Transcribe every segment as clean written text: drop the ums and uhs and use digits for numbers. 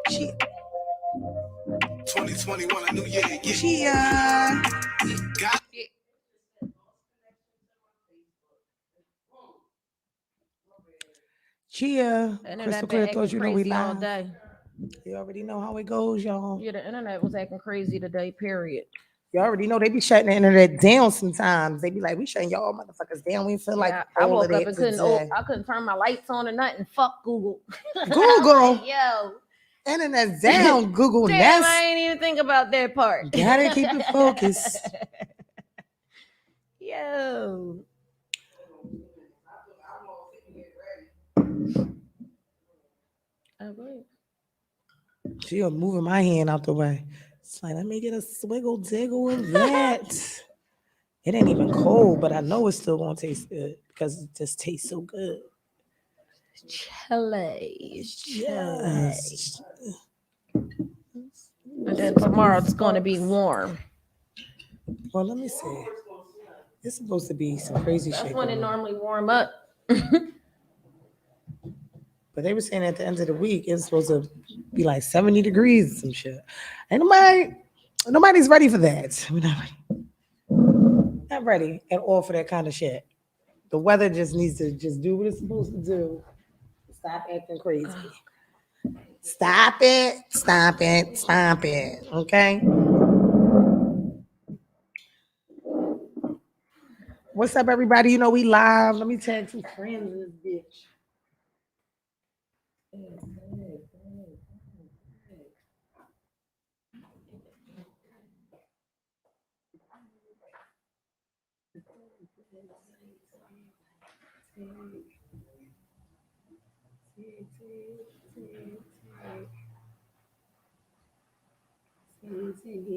Chia. 2021, a new year. Chia. Chia. Crystal clear thoughts. You know we live. All day. You already know how it goes, y'all. Yeah, the internet was acting crazy today. Period. You already know they be shutting the internet down sometimes. They be like, we shutting y'all motherfuckers down. We feel like I all woke of up that and today. I couldn't turn my lights on or nothing. Fuck Google. Google. Like, yo. Internet's down. Google Damn, Nest. I ain't even think about that part. Gotta keep it focused. Yo. She was moving my hand out the way. It's like, let me get a swiggle diggle of that. It ain't even cold, but I know it's still gonna taste good because it just tastes so good. Chile. Yes. And then tomorrow it's gonna be warm. Well, let me see. It's supposed to be some crazy shit. That's when it normally warm up. But they were saying at the end of the week it's supposed to be like 70 degrees and some shit. Ain't nobody's ready for that. We're not ready. Not ready at all for that kind of shit. The weather just needs to just do what it's supposed to do. Stop acting crazy. Stop it. Stop it. Stop it. Okay? What's up, everybody? You know we live. Let me tag some friends in this bitch.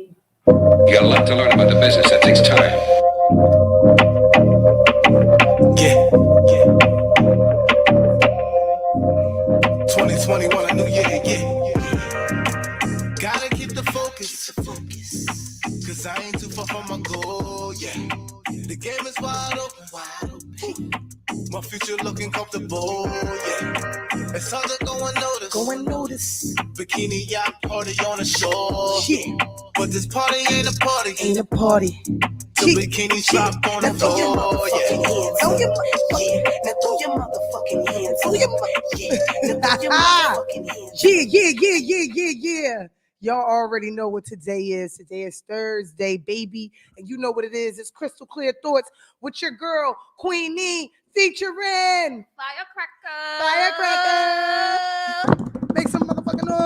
You got a lot to learn about the business. That takes time. Yeah. 2021, a new year. Yeah. Gotta keep the focus. Cause I ain't too far from my goal. Yeah. The game is wide open. My future looking comfortable. Yeah. It's hard to go unnoticed. Bikini yacht party on the shore. Shit. But this party ain't a party. Ain't a party. The bikinis drop on the floor. Yeah. Throw your motherfucking hands. Throw your motherfucking hands. Yeah. Y'all already know what today is. Today is Thursday, baby. And you know what it is. It's Crystal Clear Thoughts with your girl, Queen NEEN, featuring Firecracker. Make some motherfucking noise.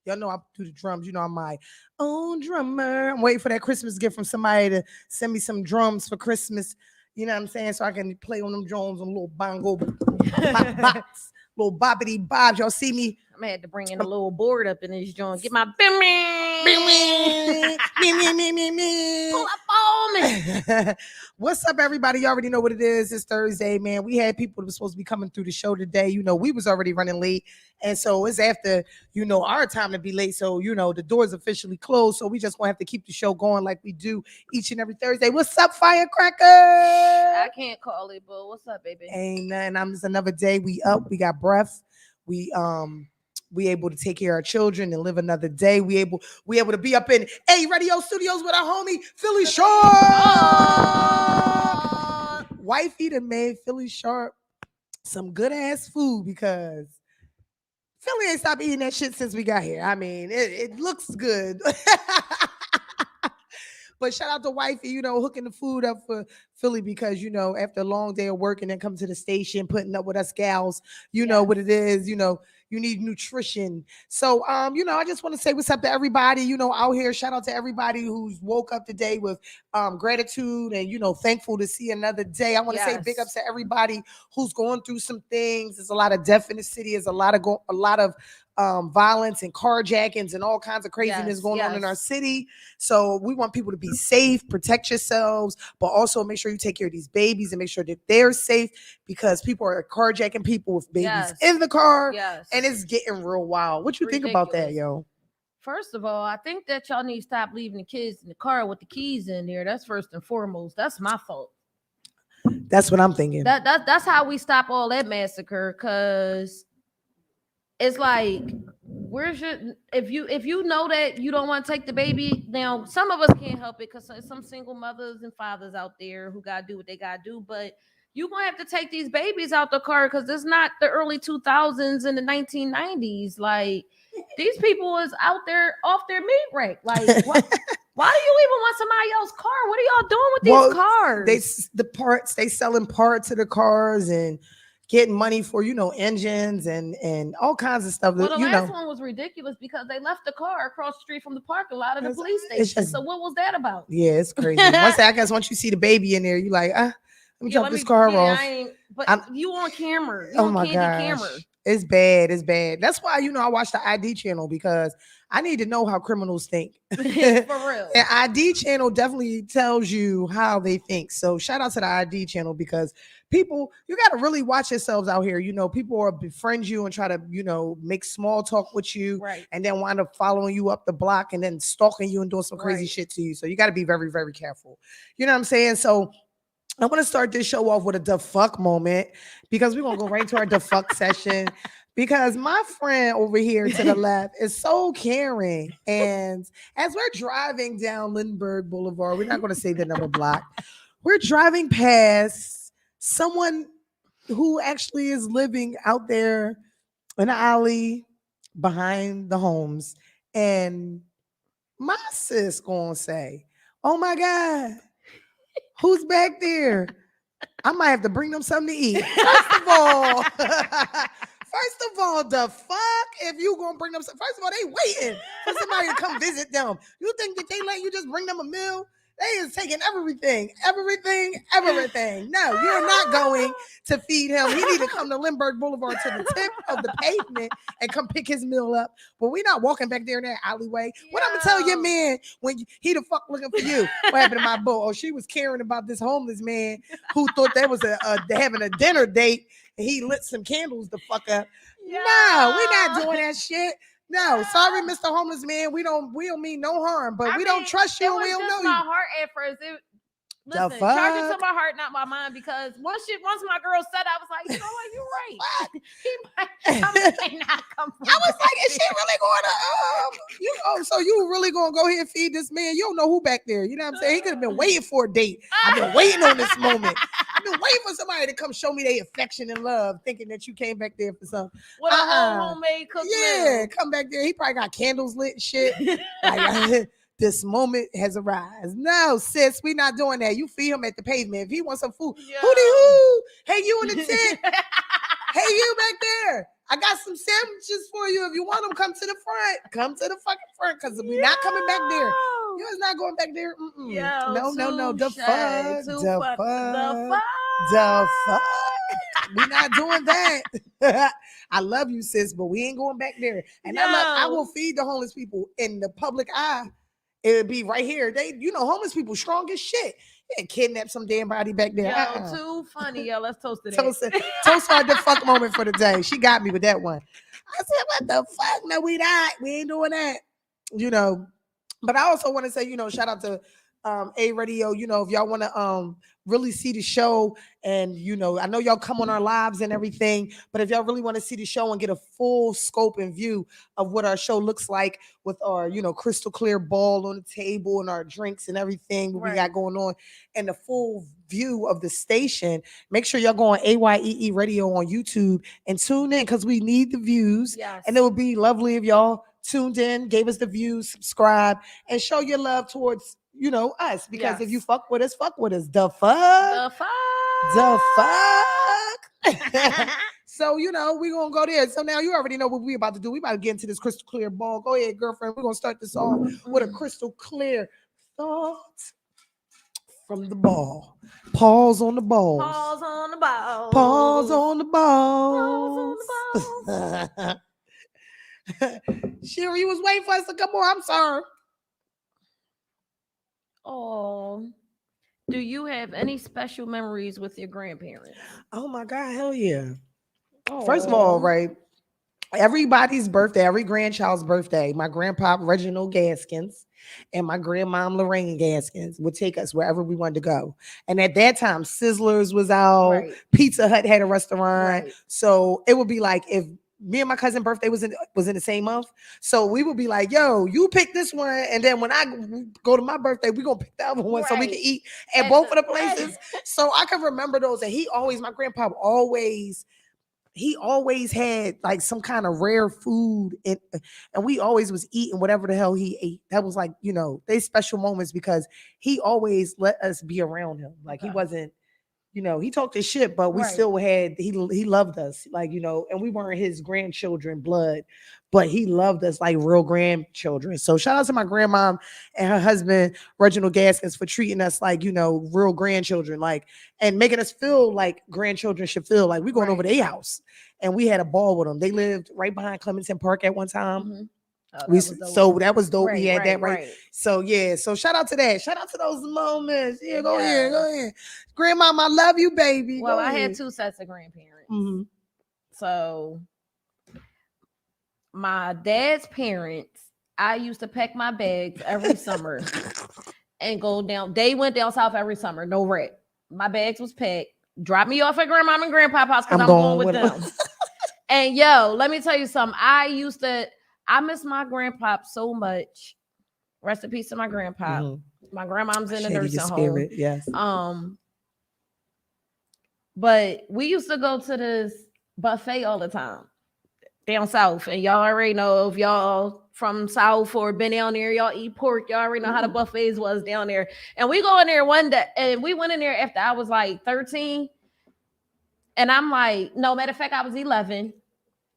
Y'all know I do the drums. You know I'm my own drummer. I'm waiting for that Christmas gift from somebody to send me some drums for Christmas. You know what I'm saying? So I can play on them drums on little bongo box, little boppity bobs. Y'all see me? I'm gonna have to bring in a little board up in this joint. Get my pull up on me. What's up, everybody? You already know what it is. It's Thursday, man. We had people that were supposed to be coming through the show today. You know, we was already running late. And so it's after, you know, our time to be late. So, you know, the door's officially closed. So we just gonna have to keep the show going like we do each and every Thursday. What's up, Firecracker? I can't call it, but what's up, baby? Ain't nothing. I'm just another day. We up. We got breath. We able to take care of our children and live another day. We able to be up in A Radio Studios with our homie Philly Sharp. Wifey done made Philly Sharp some good ass food because Philly ain't stopped eating that shit since we got here. I mean, it looks good. But shout out to Wifey, you know, hooking the food up for Philly because, you know, after a long day of work and then come to the station, putting up with us gals, you know what it is, you know, you need nutrition. So, you know, I just want to say what's up to everybody, you know, out here. Shout out to everybody who's woke up today with gratitude and, you know, thankful to see another day. I want to say big ups to everybody who's going through some things. There's a lot of death in the city. There's a lot of violence and carjackings and all kinds of craziness going on in our city. So we want people to be safe, protect yourselves, but also make sure you take care of these babies and make sure that they're safe because people are carjacking people with babies in the car and it's getting real wild. What you think about that, yo? First of all, I think that y'all need to stop leaving the kids in the car with the keys in there. That's first and foremost. That's my fault. That's what I'm thinking. That's how we stop all that massacre. Cause it's like, where's your, if you know that you don't want to take the baby, now some of us can't help it because some single mothers and fathers out there who gotta do what they gotta do, but you're gonna have to take these babies out the car because it's not the early 2000s and the 1990s. Like, these people is out there off their meat rack. Like, what? Why do you even want somebody else's car? What are y'all doing with these cars? The parts, they selling parts of the cars and getting money for, engines and all kinds of stuff. Well, the last one was ridiculous because they left the car across the street from the parking lot of the police station. So what was that about? Yeah, it's crazy. Once you see the baby in there, you like, let me drop this car off. But you on camera. You oh on my camera. gosh. It's bad. It's bad. That's why, I watch the ID channel because I need to know how criminals think. For real. And ID channel definitely tells you how they think. So shout out to the ID channel because people, you got to really watch yourselves out here. People are befriend you and try to, make small talk with you, right, and then wind up following you up the block and then stalking you and doing some crazy shit to you. So you got to be very, very careful. You know what I'm saying? So I want to start this show off with a the fuck moment because we're going to go right into our the fuck session because my friend over here to the left is so caring. And as we're driving down Lindbergh Boulevard, we're not going to say the number block. We're driving past someone who actually is living out there in the alley behind the homes. And my sis going to say, oh my God, who's back there? I might have to bring them something to eat. First of all, the fuck? If you gonna bring them, first of all, they waiting for somebody to come visit them. You think that they let you just bring them a meal? They is taking everything. No, you're not going to feed him. He need to come to Lindbergh Boulevard to the tip of the pavement and come pick his meal up. But we're not walking back there in that alleyway. What I'm gonna tell your man when he the fuck looking for you? What happened to my boo? Oh, she was caring about this homeless man who thought that was having a dinner date and he lit some candles the fuck up. Yeah. No, we're not doing that shit. No, sorry, Mr. Homeless Man. We don't mean no harm, but we don't trust you and we don't know you. My heart at first. Listen, charge it to my heart, not my mind, because once my girl said, I was like, you know what, you're right. He might not come from I was like, is she really going to, so you really going to go here and feed this man? You don't know who back there. You know what I'm saying? He could have been waiting for a date. I've been waiting on this moment. I've been waiting for somebody to come show me their affection and love, thinking that you came back there for something. With a homemade cooked meal. Come back there. He probably got candles lit and shit. Like, this moment has arrived. No, sis, we not doing that. You feed him at the pavement. If he wants some food, hoo-dee-hoo. Hey, you in the tent. Hey, you back there. I got some sandwiches for you. If you want them, come to the front. Come to the fucking front because we're not coming back there. You is not going back there. No. The fuck. We're not doing that. I love you, sis, but we ain't going back there. And I will feed the homeless people in the public eye. It would be right here. Homeless people strong as shit. You ain't kidnap some damn body back there. Too funny, yo. Let's toast to that. Toast our the fuck moment for the day. She got me with that one. I said, what the fuck? No, we not. We ain't doing that. But I also want to say, shout out to A Radio. If y'all want to really see the show, and I know y'all come on our lives and everything, but if y'all really want to see the show and get a full scope and view of what our show looks like with our crystal clear ball on the table and our drinks and everything we got going on, and the full view of the station, make sure y'all go on AYEE Radio on YouTube and tune in because we need the views. And it would be lovely if y'all tuned in, gave us the views, subscribe, and show your love towards us, because if you fuck with us, the fuck. So we're gonna go there. So now you already know what we about to do. We about to get into this crystal clear ball. Go ahead, girlfriend. We're gonna start this off with a crystal clear thought from the ball. Pause on the balls. Pause on the balls. Pause on the balls. Sherry, you was waiting for us to come on. I'm sorry. Oh, do you have any special memories with your grandparents? Oh my God, hell yeah. First of all, right, everybody's birthday, every grandchild's birthday, my grandpa Reginald Gaskins and my grandmom Lorraine Gaskins would take us wherever we wanted to go. And at that time, Sizzlers was out, Right. Pizza Hut had a restaurant. Right. So it would be like if me and my cousin birthday was in the same month. So we would be like, yo, you pick this one. And then when I go to my birthday, we're gonna pick the other one so we can Right. eat at At both of the- the places. So I can remember those. And my grandpa always had like some kind of rare food and we always was eating whatever the hell he ate. That was like, they special moments because he always let us be around him. Like he Okay. wasn't, he talked his shit, but we Right. still he loved us. Like, and we weren't his grandchildren blood, but he loved us like real grandchildren. So shout out to my grandmom and her husband, Reginald Gaskins, for treating us like, real grandchildren, like, and making us feel like grandchildren should feel like we going over Right. their house. And we had a ball with them. They lived right behind Clementon Park at one time. Mhm. Oh, that We was dope. so that was dope. We Right, had that right, right. So yeah. So shout out to that. Shout out to those moments. Yeah, go ahead. Go Yes. ahead. Grandma, I love you, baby. Well, Go I ahead. had 2 sets of grandparents. Mhm. So my dad's parents, I used to pack my bags every summer and go down. They went down south every summer, no rent. My bags was packed. Drop me off at grandma and grandpa's house because I'm going with them. And yo, let me tell you something. I miss my grandpa so much. Rest in peace to my grandpa. Mhm. My grandmom's in the Shady nursing spirit, home. yes. But we used to go to this buffet all the time down south, and y'all already know if y'all from south or been down there, y'all eat pork. Y'all already know how the buffets was down there. And we go in there one day, and we went in there after I was like 13, and I'm like, no, matter of fact, I was 11.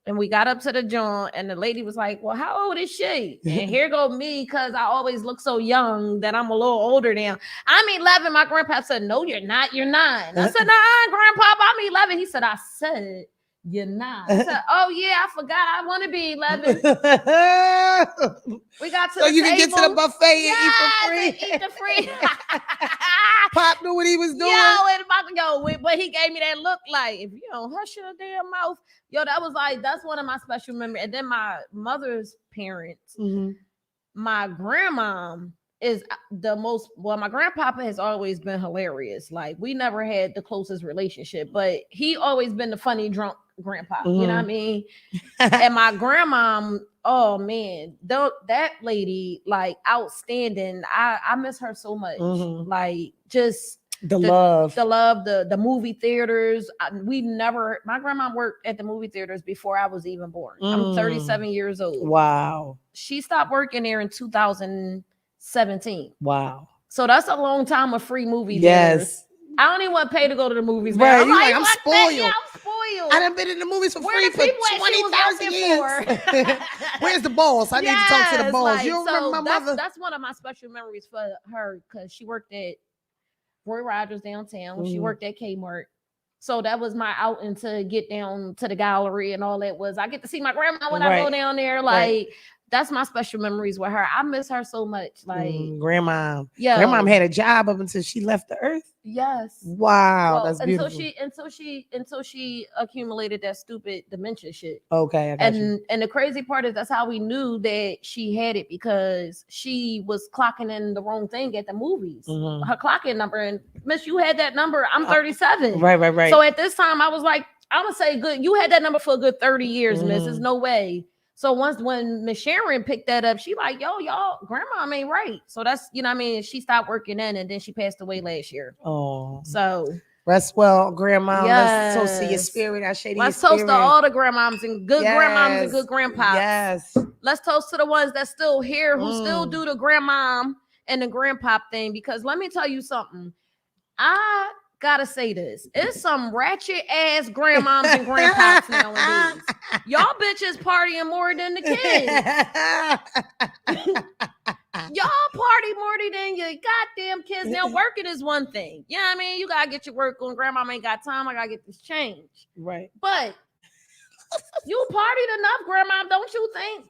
And we got up to the joint, and the lady was like, well, how old is she? And here go me, because I always look so young that I'm a little older now. I'm 11. My grandpa said, no, you're not. You're 9. I said, nah, grandpa, I'm 11. He said, I said, you're 9. I said, oh, yeah, I forgot. I want to be 11. We got to so the you table. can get to the buffet Yes, and eat for free. and eat the free. Pop knew what he was doing. But he gave me that look like, if you don't hush your damn mouth. Yo, that's one of my special memories. And then my mother's parents, my grandmom is my grandpapa has always been hilarious. Like, we never had the closest relationship, but he always been the funny drunk grandpa. You know what I mean? And my grandmom, oh man, that lady, like, outstanding. I miss her so much. Like, just the love, the movie theaters. My grandma worked at the movie theaters before I was even born. I'm 37 years old. Wow. She stopped working there in 2017. Wow. So that's a long time of free movie Yes. theaters. I don't even want to pay to go to the movies. Right. I'm I'm spoiled. Yeah, I'm spoiled. I done been in the movies for free for the people at she was 20,000 working years. Where's the boss? I need to talk to the Yes, boss. like, You don't remember my mother? That's one of my special memories for her, because she worked at Roy Rogers downtown. She worked at Kmart. So that was my outing to get down to the gallery, and all that was I get to see my grandma when I go down there. Like, that's my special memories with her. I miss her so much. Like, grandma. Yeah. Grandma had a job up until she left the earth. Yes. Wow, that's beautiful. Until she accumulated that stupid dementia shit. Okay, I got you. And the crazy part is that's how we knew that she had it, because she was clocking in the wrong thing at the movies. Her clocking number, and Miss, you had that number. I'm 37. Right. So at this time, I was like, I'm gonna say, good. You had that number for a good 30 years, Miss. There's no way. So when Miss Sharon picked that up, she like, yo, y'all, grandma ain't right. So that's, you know what I mean? She stopped working then, and then she passed away last year. Oh. So rest well, grandma. Yes. Let's toast to your spirit. I shade let's your toast spirit. to all the grandmoms and good grandmoms and good grandpas. Yes. Let's toast to the ones that's still here, who still do the grandmom and the grandpop thing. Because let me tell you something. I gotta say this. It's some ratchet ass grandmoms and grandpops nowadays. Y'all bitches partying more than the kids. Y'all party more than your goddamn kids. Now, working is one thing. You know what I mean? You gotta get your work on. Grandma ain't got time. I gotta get this change. Right. But you partied enough, grandma, don't you think?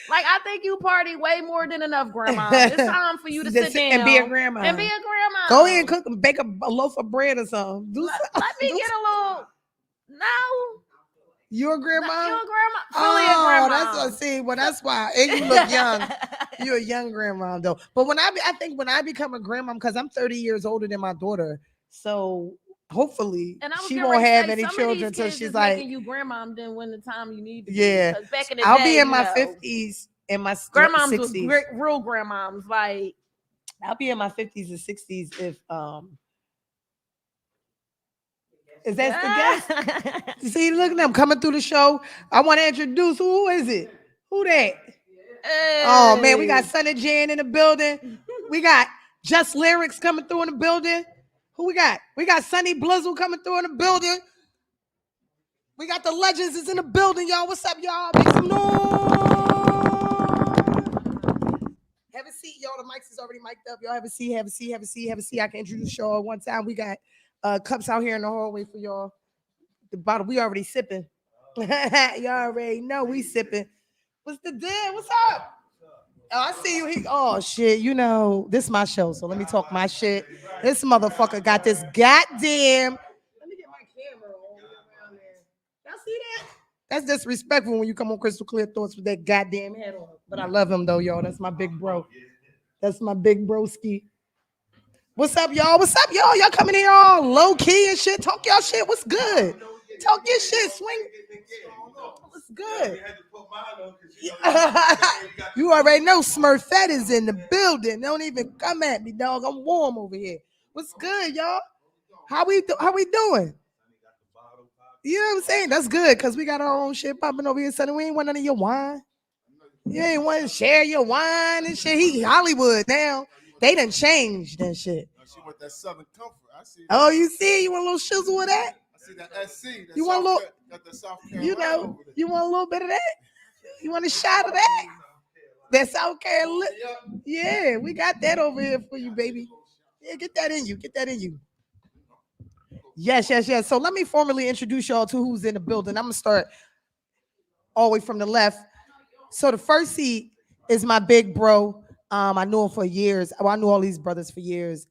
Like, I think you party way more than enough, grandma. It's time for you to sit down and be a grandma. And be a grandma. Go ahead and cook, bake a loaf of bread or something. Let me get a little No. Your grandma? Your grandma. Philly a Oh, grandma. that's what I see. Well, that's why. And you look young. You're a young grandma though. But I think when I become a grandma, because I'm 30 years older than my daughter, so hopefully And I was she getting won't ready to have say, any some of children these till kids she's is like, making you grandmom then when the time you need to be. yeah. Because back in the I'll day, be in you my know, 50s and my grandmoms was 60s. great, real grandmoms. Like, I'll be in my 50s and 60s if is that the guest? You see, look at them coming through the show. I want to introduce who is it? Who that? Oh man, we got Sonny Jan in the building. We got Just Lyrics coming through in the building. Who we got? We got Sunny Blizzle coming through in the building. We got the Legends is in the building, y'all. What's up, y'all? Make some noise. Have a seat, y'all. The mics is already mic'd up. Y'all have a seat, have a seat, have a seat, have a seat. I can introduce y'all one time. We got cups out here in the hallway for y'all. The bottle, we already sipping. Y'all already know we sipping. What's the deal? What's up? Oh, I see you. Oh shit, you know, this is my show, so let me talk my shit. This motherfucker got this goddamn. Let me get my camera all the way around there. Y'all see that? That's disrespectful when you come on Crystal Clear Thoughts with that goddamn head on. But I love him though, y'all. That's my big bro. That's my big broski. What's up, y'all? What's up, y'all? Y'all coming here all low key and shit. Talk y'all shit. What's good? Talk your shit. Swing. What's good? You already know Smurfette is in the building. Don't even come at me, dog. I'm warm over here. What's good, y'all? How we doing? You know what I'm saying? That's good because we got our own shit popping over here. Sonny, we ain't want none of your wine. You ain't want to share your wine and shit. He Hollywood now. They done changed and shit. She want that Southern Comfort. I see. Oh, you see? You want a little shizzle with that? I see that SC. That You want a little? got the South Carolina. You know? Over there. You want a little bit of that? You want a shot of that? That South Carolina? Yeah, we got that over here for you, baby. Yeah, get that in you. Get that in you. Yes, yes, yes. So let me formally introduce y'all to who's in the building. I'm gonna start all the way from the left. So the first seat is my big bro. I knew him for years. Well, I knew all these brothers for years.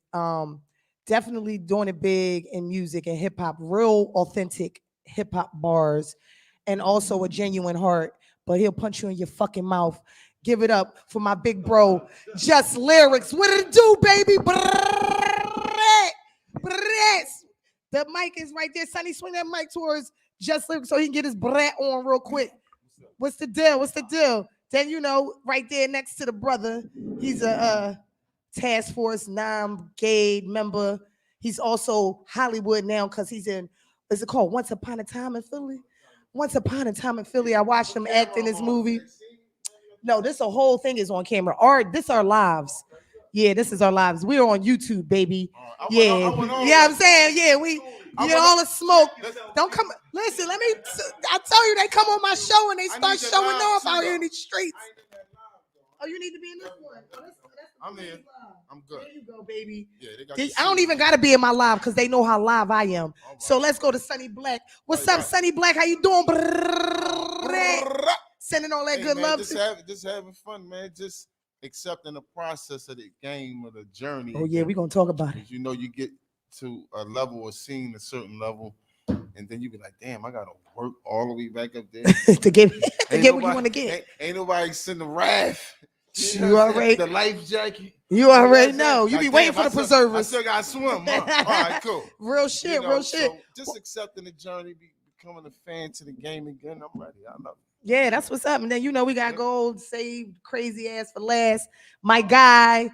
Definitely doing it big in music and hip hop, real authentic hip hop bars, and also a genuine heart. But he'll punch you in your fucking mouth. Give it up for my big bro, Just Lyrics. What did it do, baby? The mic is right there. Sonny, swing that mic towards Just Lyrics so he can get his brat on real quick. What's the deal? What's the deal? Then, you know, right there next to the brother, he's a Task Force 9 Brigade member. He's also Hollywood now because he's in, what's it called? Once Upon a Time in Philly? Once Upon a Time in Philly. I watched him act in this movie. No, this whole thing is on camera. This our lives. Yeah, this is our lives. We're on YouTube, baby. Yeah, yeah, I'm saying, yeah, we get all the smoke. Don't come. Listen, I tell you, they come on my show and they start showing off out here in these streets. Oh, you need to be in this one. I'm in. I'm good. There you go, baby. Yeah, they got I don't even gotta be in my live because they know how live I am. Right. So let's go to Sunny Black. What's up, Sunny Black? How you doing? Sending all that good man, love. Just having fun, man. Just accepting the process of the game of the journey. Oh yeah, we're gonna talk about it. You know, you get to a level or seeing a certain level, and then you be like, damn, I gotta work all the way back up there to get what you want to get. Ain't nobody sending the raft. You already the life jacket. You already know. You be waiting for the preservers. I still gotta swim. Huh? All right, cool. Real shit, real shit. So just accepting the journey, becoming a fan to the game again. I'm ready. I love it. Yeah, that's what's up. And then you know we got gold, save crazy ass for last. My guy,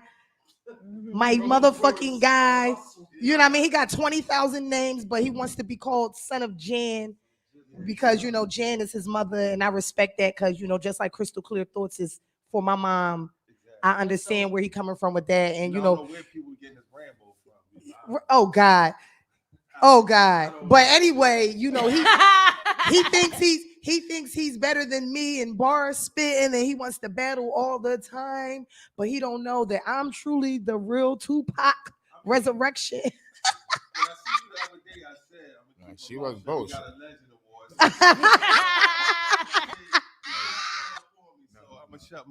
my motherfucking guy. You know what I mean? He got 20,000 names, but he wants to be called Son of Jan because you know Jan is his mother, and I respect that because you know just like Crystal Clear Thoughts is for my mom. I understand where he coming from with that, and you know where people getting his Rambo from. Oh God. But anyway, you know he thinks he's better than me in bar spitting, and he wants to battle all the time. But he don't know that I'm truly the real Tupac Resurrection. She was both.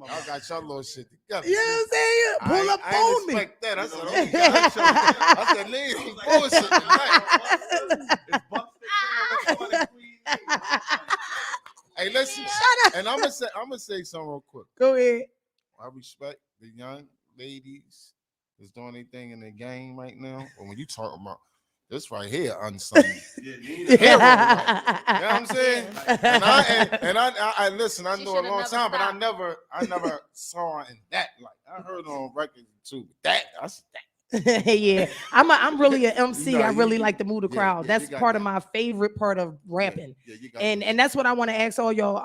I got your little shit together. You know what I'm saying? Pull up on me. I expect that. I said, I said, leave bullshit tonight. And I'm gonna say something real quick. Go ahead. I respect the young ladies that's doing anything in the game right now. But when you talk about this right here, unsung hero, right? You know what I'm saying? And I listen. I She know a should've long never time, but I stopped. never saw her in that light. I heard her on records too. That I said, Yeah, I'm really an MC. No, I really you- like to move the yeah, crowd. yeah, you That's got part that. of my favorite part of rapping. Yeah, you got And that. and that's what I want to ask all y'all.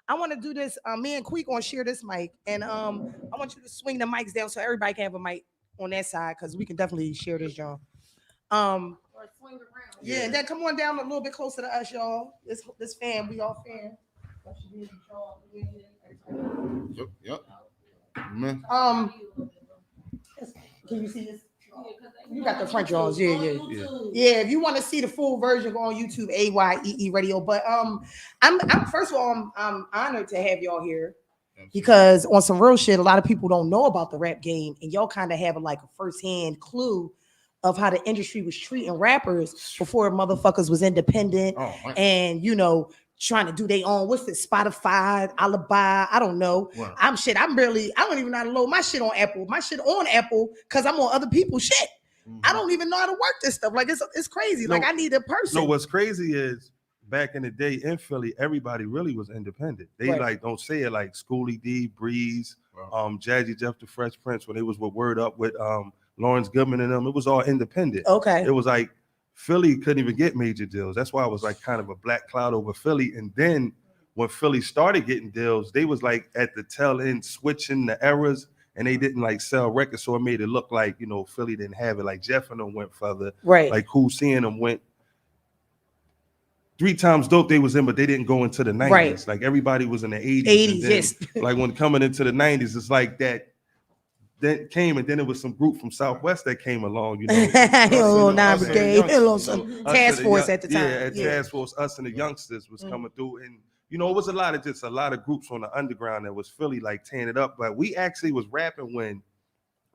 I want to do this. Me and Queek gonna share this mic, and I want you to swing the mics down so everybody can have a mic on that side because we can definitely share this, y'all. Or swing around. Yeah, and then come on down a little bit closer to us, y'all. This fan, we all fan. Yep. Man. Can you see this? You got the front drawers, yeah. If you want to see the full version, go on YouTube, AYEE Radio. But I'm first of all, I'm honored to have y'all here because on some real shit, a lot of people don't know about the rap game, and y'all kind of have like a firsthand clue of how the industry was treating rappers before motherfuckers was independent and trying to do their own. What's it? Spotify, Alibi. I don't know. Wow. I don't even know how to load my shit on Apple. My shit on Apple because I'm on other people's shit. I don't even know how to work this stuff. Like it's crazy. Like I need a person. No, what's crazy is back in the day in Philly, everybody really was independent. They like don't say it like Schoolie D, Breeze, Jazzy Jeff the Fresh Prince when they was with Word Up with Lawrence Goodman and them. It was all independent. Okay. It was like Philly couldn't even get major deals. That's why it was like kind of a black cloud over Philly. And then when Philly started getting deals, they was like at the tail end switching the eras, and they didn't like sell records, so it made it look like Philly didn't have it. Like Jeff and them went further, right? Like Who Seeing Them went 3 times dope they was in, but they didn't go into the 90s. Right. Like everybody was in the 80s. 80s, then, yes. Like when coming into the 90s, it's like that. Then came, and then it was some group from Southwest that came along. Hello, Task Force at the time. Task Force, us and the youngsters was coming through, and it was a lot of groups on the underground that was Philly like tearing it up. But we actually was rapping when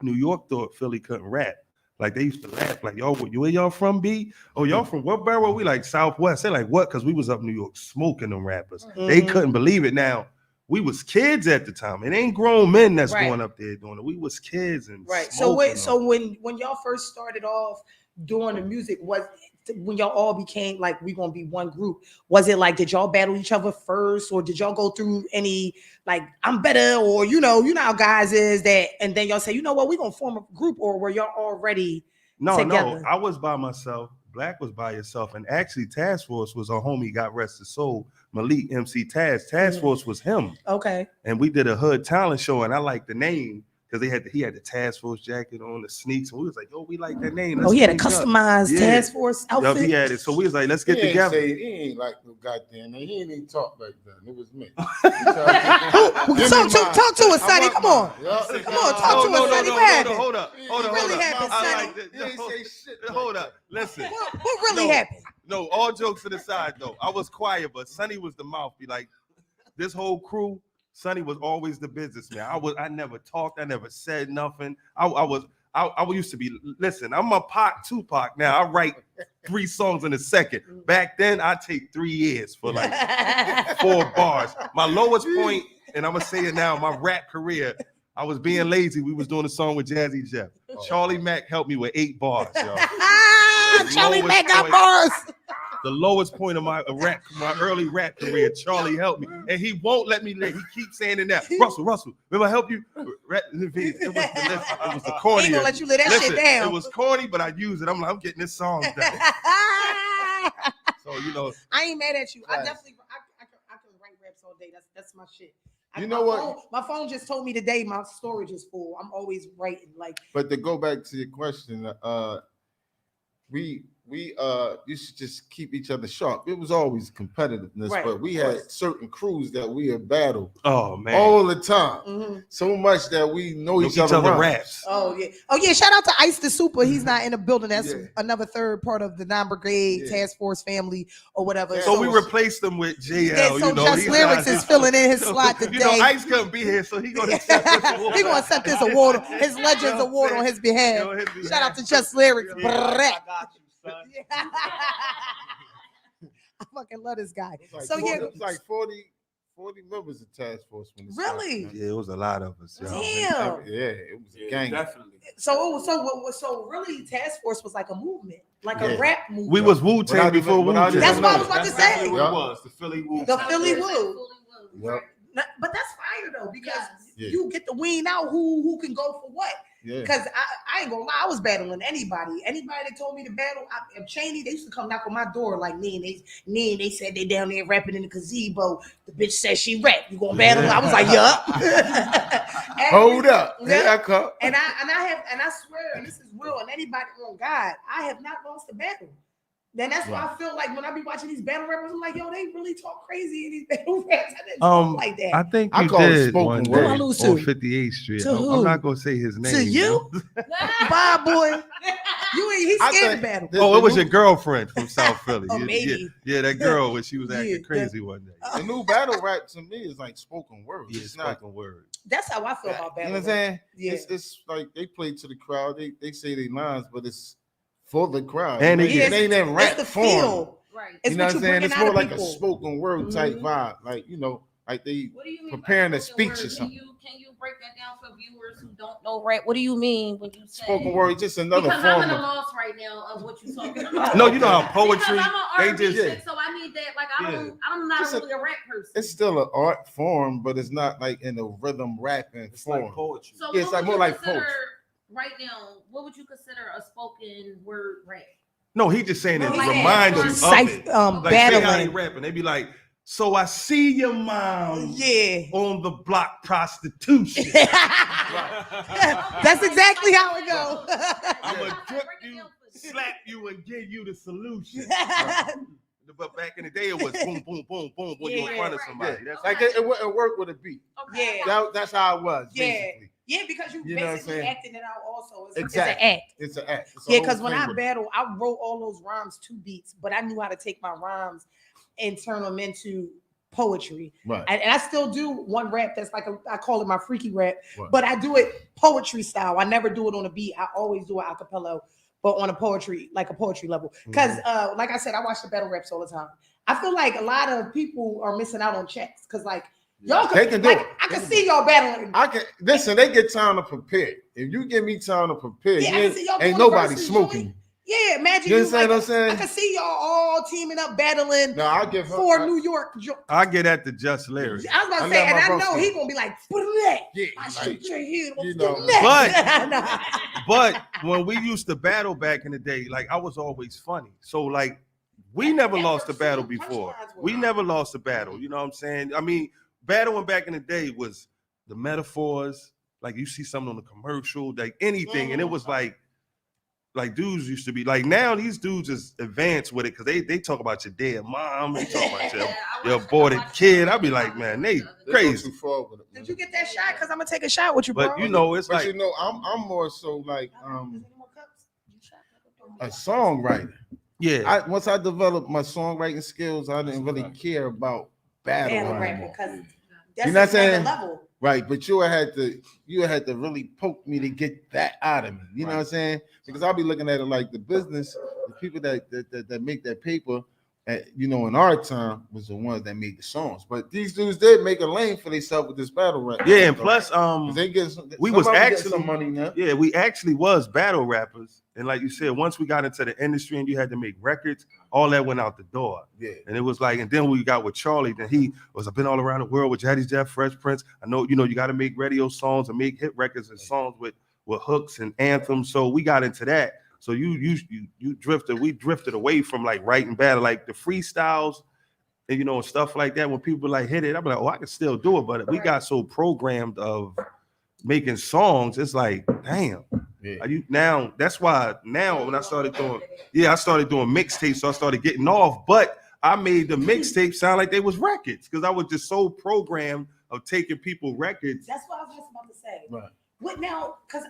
New York thought Philly couldn't rap. Like they used to laugh, like, yo, where y'all from, B? Oh, y'all from what borough? We like Southwest. They're like, what? Because we was up New York smoking them rappers. They couldn't believe it. Now, we was kids at the time. It ain't grown men that's going up there doing it. We was kids and So when y'all first started off doing the music, when y'all all became like we gonna be one group, was it like did y'all battle each other first, or did y'all go through any like I'm better, or you know how guys is that, and then y'all say we gonna form a group, or were y'all already together? No, I was by myself. Black was by yourself, and actually Task Force was a homie, God rest his soul, Malik MC Taz. Task Force was him. Okay. And we did a hood talent show, and I liked the name because he had the Task Force jacket on, the sneaks, and we was like, yo, we like that name. He had a customized Task Force outfit. He had it. So we was like, let's get together. He ain't like no goddamn name. He ain't even talk like that. It was me. Talk to us, Sonny. Come on, talk to us, Sonny. Hold up. Really happened, Sonny? Hold up. Listen. What really happened? No, all jokes to the side though. I was quiet, but Sonny was the mouth. Be like, this whole crew. Sonny was always the businessman. I never talked. I never said nothing. I used to be. Listen, I'm a Tupac now. I write 3 songs in a second. Back then, I take 3 years for like 4 bars. My lowest point, and I'm gonna say it now, my rap career. I was being lazy. We was doing a song with Jazzy Jeff. Charlie Mack helped me with 8 bars, y'all. Charlie Mack got bars. The lowest point of my early rap career, Charlie helped me, and he won't let me live. He keeps saying it now. Russell, will I help you? It was the corny. Ain't gonna let you live that shit down. It was corny, but I use it. I'm like, I'm getting this song done. So I ain't mad at you. I definitely, I can write raps all day. That's my shit. My phone just told me today my storage is full. I'm always writing like. But to go back to your question, we used to just keep each other sharp. It was always competitiveness, but we had certain crews that we had battled. Oh man, all the time. So much that we know each other raps. Oh yeah. Shout out to Ice the Super. He's not in the building. That's another third part of the 9 Brigade Task Force family or whatever. So we replaced him with JL. So Just Lyrics is filling in his slot today. Ice couldn't be here, so he gonna accept this award. He gonna accept this award, his Legends Award on his behalf. Shout out to Just Lyrics. I got you. I fucking love this guy. It's like 40 40 members of task force when it Really? started, man. Yeah, it was a lot of us. Yo. Damn. Yeah, it was a gang. Definitely. So really, task force was like a movement, like a Yeah. rap movement. We was Wu Tang Without even- before Wu without Tang. even That's what I was knowing. about to That's definitely say. what Yeah. it was. The Philly Woo. The Philly Woo. Yep. But that's fire though, because Yeah. you get to wean out who can go for what. Yeah. Because I ain't gonna lie, I was battling anybody. Anybody that told me to battle, Cheney, they used to come knock on my door like NEEN. They said they down there rapping in the gazebo. The bitch said she rap. You gonna battle? I was like, yup. Hold up. Yeah. Here I come. And I swear, and this is real, and anybody on God, I have not lost a battle. Then that's why I feel like when I be watching these battle rappers, I'm like, yo, they really talk crazy in these battle raps. I didn't talk like that. I think I you call it did spoken one word. day Who I lose on to? 58th Street. To I'm who? not gonna say his name. To you? Bye, boy. He's I scared think of battle. the- Oh, the it was new- your girlfriend from South Philly. Oh, Yeah, maybe. yeah, that girl when she was acting Yeah, crazy one day. The new battle rap to me is like spoken word. Yeah, It's not. spoken word. That's how I feel about You battle. know what I'm saying? Yeah. It's like they play to the crowd. They say their lines, but it's for the crowd. And it it ain't in rap It's the form. feel. Right. It's You know what what I'm you saying? bringing It's out more of like people. a spoken word type Mhm. vibe. Like, you know, like they What do you mean by preparing a spoken speech or word? something. Can you break that down for viewers who don't know rap? What do you mean when you say Spoken word, just another Because I'm form in a of. loss right now of what you're talking about. No, you know how poetry. Because I'm an They R&B just chick, so I need that. Like I'm not Just a- really a rap person. It's still an art form, but it's not like in a rhythm rapping It's form. like poetry. So Yeah, it's what like would more you like consider poetry. right now? What would you consider a spoken word rap? No, he just saying it Well, like reminds you of Psych- it. um, Like say how they battling. rapping. They be like, so I see your mom Yeah. on the block prostitution. That's exactly how it goes. I'ma drip you, slap you, and give you the solution. But back in the day, it was boom, boom, boom, boom when you in Yeah. front of somebody. That's Like it wouldn't work with a beat. Okay. Yeah. That's how it was, Yeah. basically. Yeah, because you You know what I'm basically saying? acting it out also. It's Exactly. an act. It's an act. It's a Yeah, whole because when thing I with it. battle, I wrote all those rhymes to beats, but I knew how to take my rhymes and turn them into poetry. Right. And I still do one rap that's like I call it my freaky rap, Right. but I do it poetry style. I never do it on a beat. I always do it a cappella, but on a poetry, like a poetry level. Because like I said, I watch the battle raps all the time. I feel like a lot of people are missing out on checks because like y'all They can do like, it. I can see y'all battling. I can listen. They get time to prepare. If you give me time to prepare, Yeah, I you can see y'all ain't doing nobody verses, smoking. Joey. Yeah, imagine You you understand what I'm I saying? can see y'all all teaming up battling No, I give her. for New York. I get at the just lyrics. I was about I to say, let and my I bro know speak. he gonna be like, put him that. Yeah, I like, shoot your head off you the know. neck. But when we used to battle back in the day, like I was always funny. So like we never That lost a works battle too. before. Punchlines were We hot. never lost a battle. You know what I'm saying? I mean, battling back in the day was the metaphors. Like you see something on the commercial, like anything, and it was like dudes used to be like now these dudes is advanced with it because they talk about your dead mom, they talk about your aborted kid. I'd be like, man, they They go crazy. too far with it, man. Did you get that shot? Because I'm gonna take a shot with you, bro. But you know, it's But like you know, I'm more so like a songwriter. yeah. Once I developed my songwriting skills, I didn't really care about battle battle anymore. rapping because that's You know what I'm another saying? level. Right, but you had to really poke me to get that out of me. You know what I'm saying? Because I'll be looking at it like the business, the people that make that paper, you know, in our time was the ones that made the songs. But these dudes did make a lane for themselves with this battle rap. Yeah, and plus they get some, we some was of them get actually some money now. Yeah, we actually was battle rappers. And like you said, once we got into the industry and you had to make records, all that went out the door. Yeah. And it was like, and then we got with Charlie, then he was, I've been all around the world with Jaddy's Jeff, Fresh Prince. I know, you got to make radio songs and make hit records and songs with hooks and anthems. So we got into that. So we drifted away from like writing battle, like the freestyles and, and stuff like that. When people like hit it, I'm like, oh, I can still do it. But we got so programmed of making songs, it's like, damn. Yeah. That's why now when I started doing mixtapes, so I started getting off, but I made the mixtape sound like they was records because I was just so programmed of taking people records. That's what I was just about to say. Right. What now? Because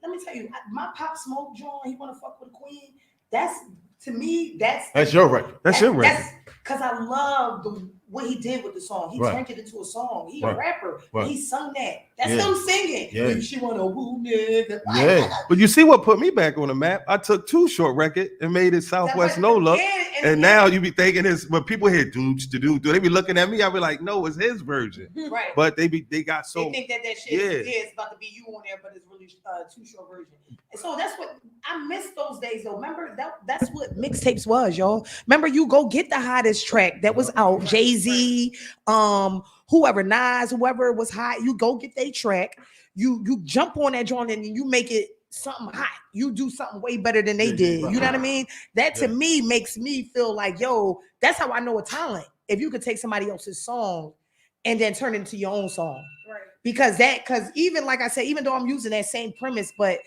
let me tell you, my Pop Smoke John, he want to fuck with a queen. That's to me, That's your record. That's your record. That's because I love what he did with the song. He turned it into a song. He a rapper. Right. He sung that. That's Yeah. him singing. Yeah. She want a woo nigga. Yeah. But you see what put me back on the map? I took Too Short record and made it Southwest No Look. And now you be thinking it's when people hear do they be looking at me, I be like, no, it's his version. Right. But they got so they think that shit is about to be you on there, but it's really too short version. And so that's what I miss those days though. Remember that's what mixtapes was, y'all. Remember you go get the hottest track that was out, Jay-Z, whoever, Nas, whoever was hot, you go get their track, you jump on that joint and you make it something hot. You do something way better than they did. You know what I mean? That to me makes me feel like, yo, that's how I know a talent. If you could take somebody else's song and then turn it into your own song. Right. Because even like I said, even though I'm using that same premise, but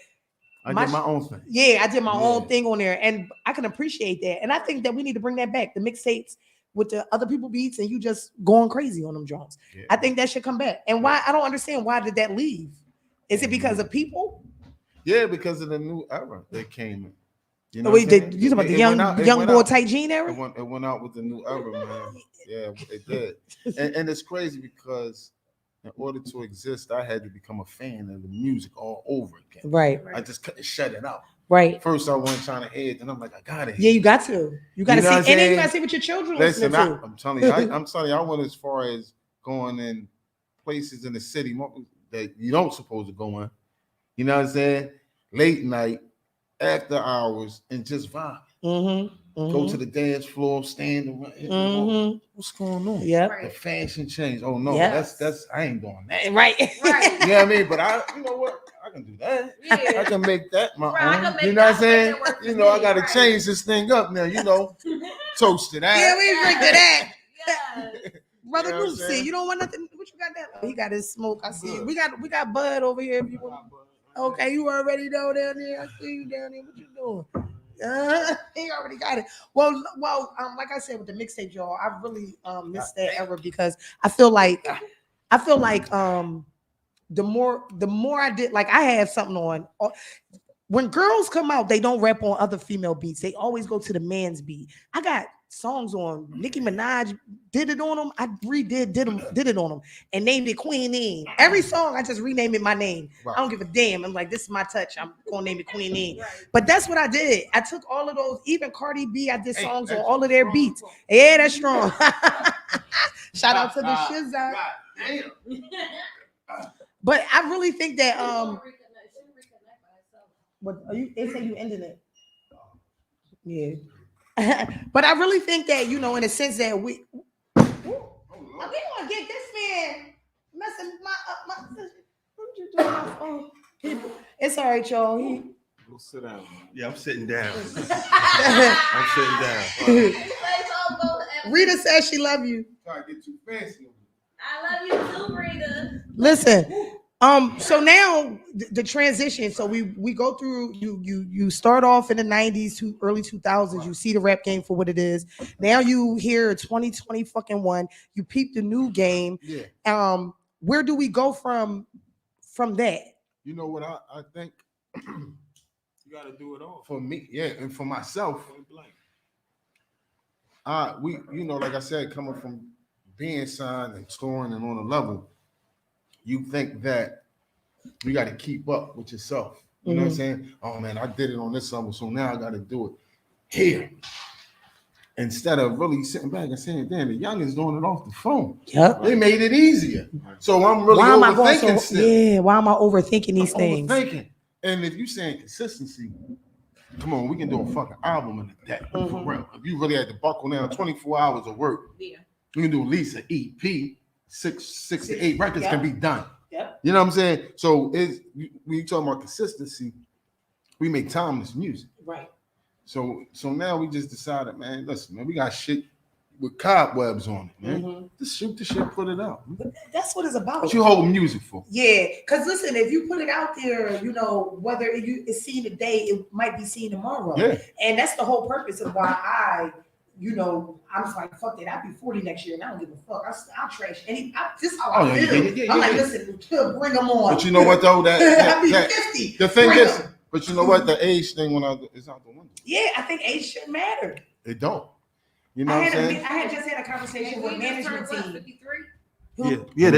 I did my own thing. Yeah, I did my own thing on there. And I can appreciate that. And I think that we need to bring that back. The mixtapes with the other people beats and you just going crazy on them joints. Yeah. I think that should come back. And why? I don't understand, why did that leave? Is it because of people? Yeah, because of the new era that came in. You know, you talking about the young boy tight jean era? It went out with the new era, man. Yeah, it did. And it's crazy because in order to exist, I had to become a fan of the music all over again. Right. I just couldn't shut it out. Right. First, I wasn't trying to hear it, and I'm like, I got it. Yeah, you got to. You got to see, and then you got to see what your children listen to. I'm telling you, I'm telling you, I went as far as going in places in the city that you don't supposed to go in. You know what I'm saying? Late night, after hours, and just vibe. Go to the dance floor, stand around. What's going on? Yeah. The fashion change. Oh no, that's I ain't doing that. Right. You know what I mean? But you know what? I can do that. Yeah. I can make that my own. You know what I'm saying? You know, I gotta change this thing up now. You know, toast to that. Yeah, we drink to that. Brother Lucy, you don't want nothing. What you got that? He got his smoke. I see. We got Bud over here. If you want. Okay, you already know down there. I see you down there. What you doing? He already got it. Well, like I said with the mixtape, y'all, I really missed that era because I feel like the more I did, like I have something on. When girls come out, they don't rap on other female beats. They always go to the man's beat. I got songs on. Nicki Minaj did it on them. I did it on them and named it Queen NEEN. Every song I just renamed it my name. Right. I don't give a damn. I'm like, this is my touch. I'm gonna name it Queen NEEN. Right. But that's what I did. I took all of those, even Cardi B, I did songs on all of their beats. Yeah, that's strong. Shout out to the Shizza. But I really think that what are you? They say you ended it. Yeah. But I really think that, you know, in a sense that we gonna get this man messing my what you doing my phone? It's all right, y'all. Go sit down. Yeah, I'm sitting down. I'm sitting down. Rita says she love you. Try to get too fancy. I love you too, Rita. Listen. So now the transition. So we go through. You start off in the 90s to early 2000s. You see the rap game for what it is. Now you hear 2020 fucking one. You peep the new game. Yeah. Where do we go from that? You know what I think. You got to do it all for me. Yeah, and for myself. You know, like I said, coming from being signed and touring and on a level. You think that you got to keep up with yourself. You know what I'm saying? Oh man, I did it on this summer, so now I got to do it here. Instead of really sitting back and saying, damn, the youngins doing it off the phone. Yep. They made it easier. So I'm really overthinking still. Yeah, why am I overthinking these things? Overthinking. And if you saying consistency, come on, we can do a fucking album in a day. For real. If you really had to buckle down 24 hours of work, we can do at least an EP. Six to eight records can be done. Yep. You know what I'm saying? So when you talking about consistency, we make timeless music. Right. So now we just decided, man, listen, man, we got shit with cobwebs on it, man. Just shoot the shit, put it out. But that's what it's about. What you hold music for? Yeah, because listen, if you put it out there, you know, whether it's seen today, it might be seen tomorrow. Yeah. And that's the whole purpose of why you know, I'm just like, fuck it. I'll be 40 next year and I don't give a fuck. I'll trash any. This is how I feel. I'm like, listen, bring them on. But you know what though? I'll be 50. The thing is, but you know what? The age thing is out the window. Yeah, I think age shouldn't matter. It don't. You know what I'm saying? I had just had a conversation with management team. 53? Yeah.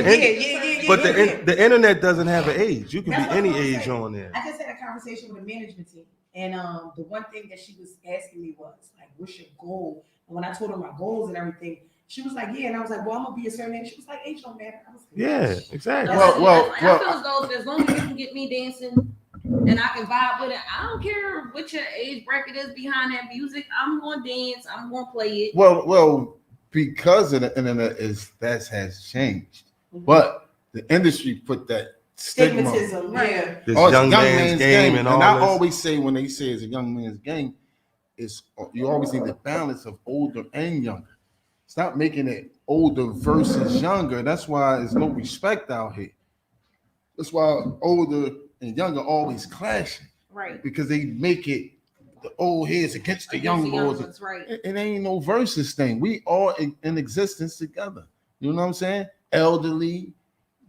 But the internet doesn't have an age. You can be any age on there. I just had a conversation with the management team. And the one thing that she was asking me was like, "What's your goal?" And when I told her my goals and everything, she was like, "Yeah." And I was like, "Well, I'm gonna be a certain age." She was like, "Age don't matter." I was like, Yeah, exactly. I feel as though as long as you can get me dancing and I can vibe with it, I don't care what your age bracket is behind that music. I'm gonna dance. I'm gonna play it. Well, because of the internet that has changed, but the industry put that stigma. Stigmatism, yeah. This Oh, it's young man's game and all I this. always say when they say it's a young man's game, it's you always need the balance of older and younger. Stop making it older versus younger. That's why there's no respect out here. That's why older and younger always clashing. Right. Because they make it the old heads against the young boys. Right. It ain't no versus thing. We all in existence together. You know what I'm saying? Elderly,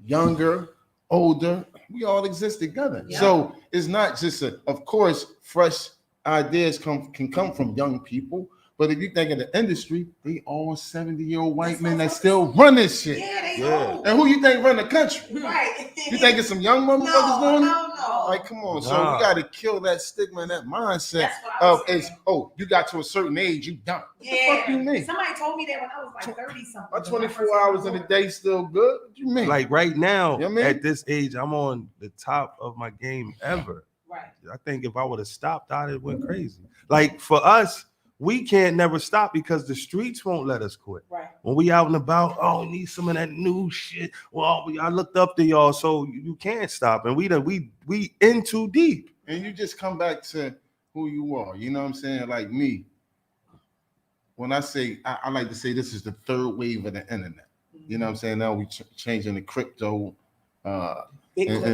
younger, older, we all exist together. Yep. So it's not just of course, fresh ideas can come from young people. But if you think of the industry, they all 70-year-old white men that still run this shit. Yeah, they Yeah. And who you think run the country? Right. You think it's some young motherfuckers doing it? No. Like, come on. So Nah. we got to kill that stigma and that mindset That's what I was of it's, oh, you got to a certain age, you done. What the fuck you mean? Somebody told me that when I was like 30 something. My 24 hours in a day still good? What you mean? Like right now, You know what I mean? at this age, I'm on the top of my game ever. Right. I think if I would have stopped, I'd have went crazy. Like for us, we can't never stop because the streets won't let us quit. Right. When we out and about, oh, we need some of that new shit. Well, I looked up to y'all, so you can't stop. And we in too deep. And you just come back to who you are. You know what I'm saying? Like me, when I say, I like to say this is the third wave of the internet. You know what I'm saying? Now we changing the crypto and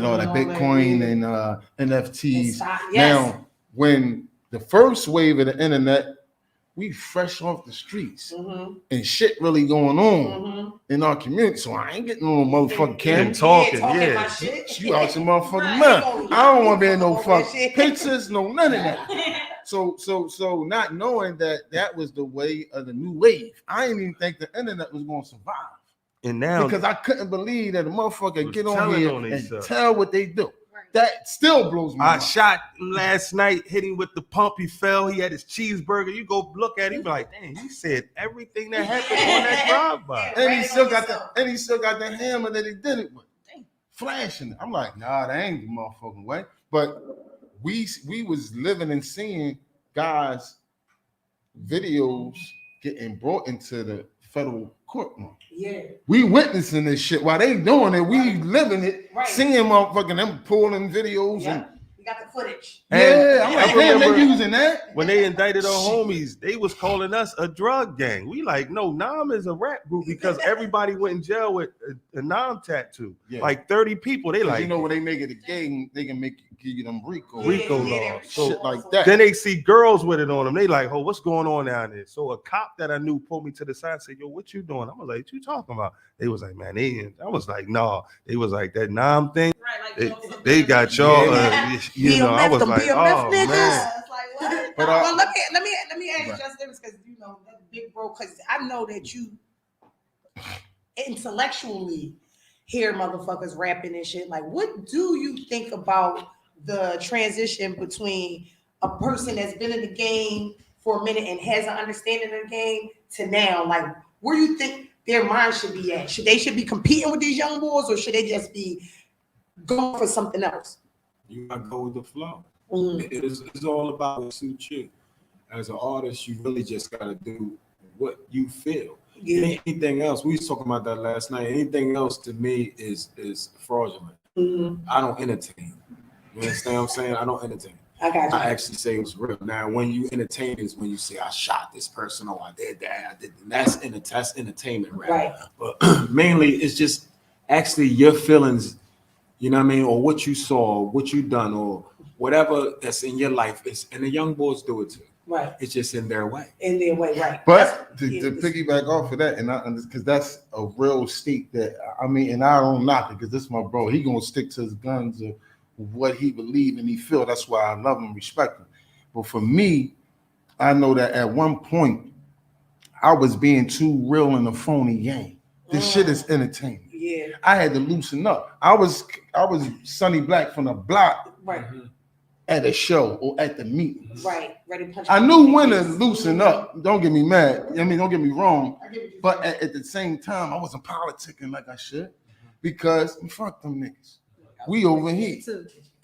all that Bitcoin and NFTs. Now, when the first wave of the internet, we fresh off the streets and shit really going on in our community. So I ain't getting no motherfucking camera. Talking. You out your motherfucking mouth. I don't want to be in no fucking pictures, no none of that. So not knowing that was the way of the new wave. I didn't even think the internet was going to survive. And now, Because I couldn't believe that a motherfucker get on telling here on and themselves. tell what they do. That still blows my I mind. shot him last night, hit him with the pump. He fell. He had his cheeseburger. You go look at him, be like, dang, he said everything that happened on that drive-by. And he still got the hammer that he did it with. Flashing it. I'm like, nah, that ain't the motherfucking way. But we was living and seeing guys' videos getting brought into the federal courtroom. Yeah. We witnessing this shit while they doing it. We living it, Right. seeing motherfucking them pulling videos and We got the footage. yeah. I'm like, I damn, they remember using that. when they indicted our homies, they was calling us a drug gang. We like, no, Nam is a rap group because everybody went in jail with a Nam tattoo. Yeah. Like 30 people. They like, You know when they make it a gang, they can give you them Rico Yeah, laws. so- shit like that. Then they see girls with it on them. They like, oh, what's going on down there? So a cop that I knew pulled me to the side and said, yo, what you doing? I was like, what you talking about? They was like, man, I was like, no. They was like, that Nam thing, Right, like they got y'all, you know, I was like, oh, man. It's like what? But, well, let me ask right. Justin because you know that big bro. Because I know that you intellectually hear motherfuckers rapping and shit. Like, what do you think about the transition between a person that's been in the game for a minute and has an understanding of the game to now? Like, where you think their mind should be at? Should they be competing with these young boys, or should they just be going for something else? You gotta go with the flow. Mm. It's all about what suits you. As an artist, you really just gotta do what you feel. Yeah. Anything else, we was talking about that last night. Anything else to me is fraudulent. Mm-hmm. I don't entertain. You understand what I'm saying? I don't entertain. I got you. I actually say it was real. Now, when you entertain is when you say I shot this person or I did that. That's entertainment, Right. But mainly, it's just actually your feelings. You know what I mean, or what you saw, what you done, or whatever that's in your life. And the young boys do it too. Right. It's just in their way. In their way, right. But to piggyback off of that, and because that's a real state that I mean, and I don't knock it because this is my bro. He gonna stick to his guns of what he believe and he feel. That's why I love him, respect him. But for me, I know that at one point I was being too real in the phony game. This shit is entertaining. Yeah. I had to loosen up. I was Sonny Black from the block. Right. at a show or at the meetings. Right, ready to punch. I knew when to loosen up. Don't get me mad. I mean, don't get me wrong. But at the same time, I wasn't politicking like I should because fuck them niggas. We over here.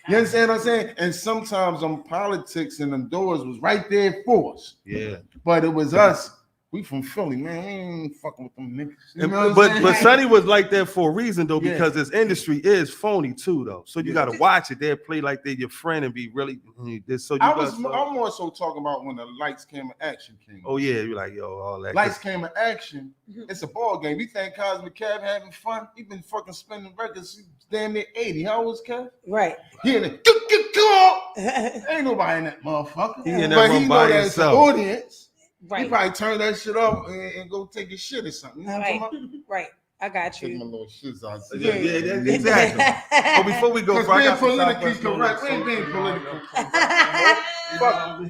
You understand what I'm saying? And sometimes them politics and them doors was right there for us. Yeah. But it was us. We from Philly, man. We ain't fucking with them niggas. You know what I'm But saying? Sonny was like that for a reason though, Yeah. because this industry is phony too though. So you gotta watch it. They'll play like they're your friend and be really this. So I'm more so talking about when the lights, camera, action came. Oh yeah, you're like, yo, all that. Lights, camera, action. It's a ball game. We think Cosmic Kev having fun. He been fucking spinning records. He's damn near 80. How old is Kev? Right. He in the ain't nobody in that motherfucker. He in that but room he by know that's the himself. audience. Right. He probably turn that shit off and go take his shit or something. You know what I'm talking about? Right. I got Take my you. little shits out. Yeah, that's exactly. But before we go, Because bro, I being got some politically Southwest correct, we Low ain't being Look political. Fuck.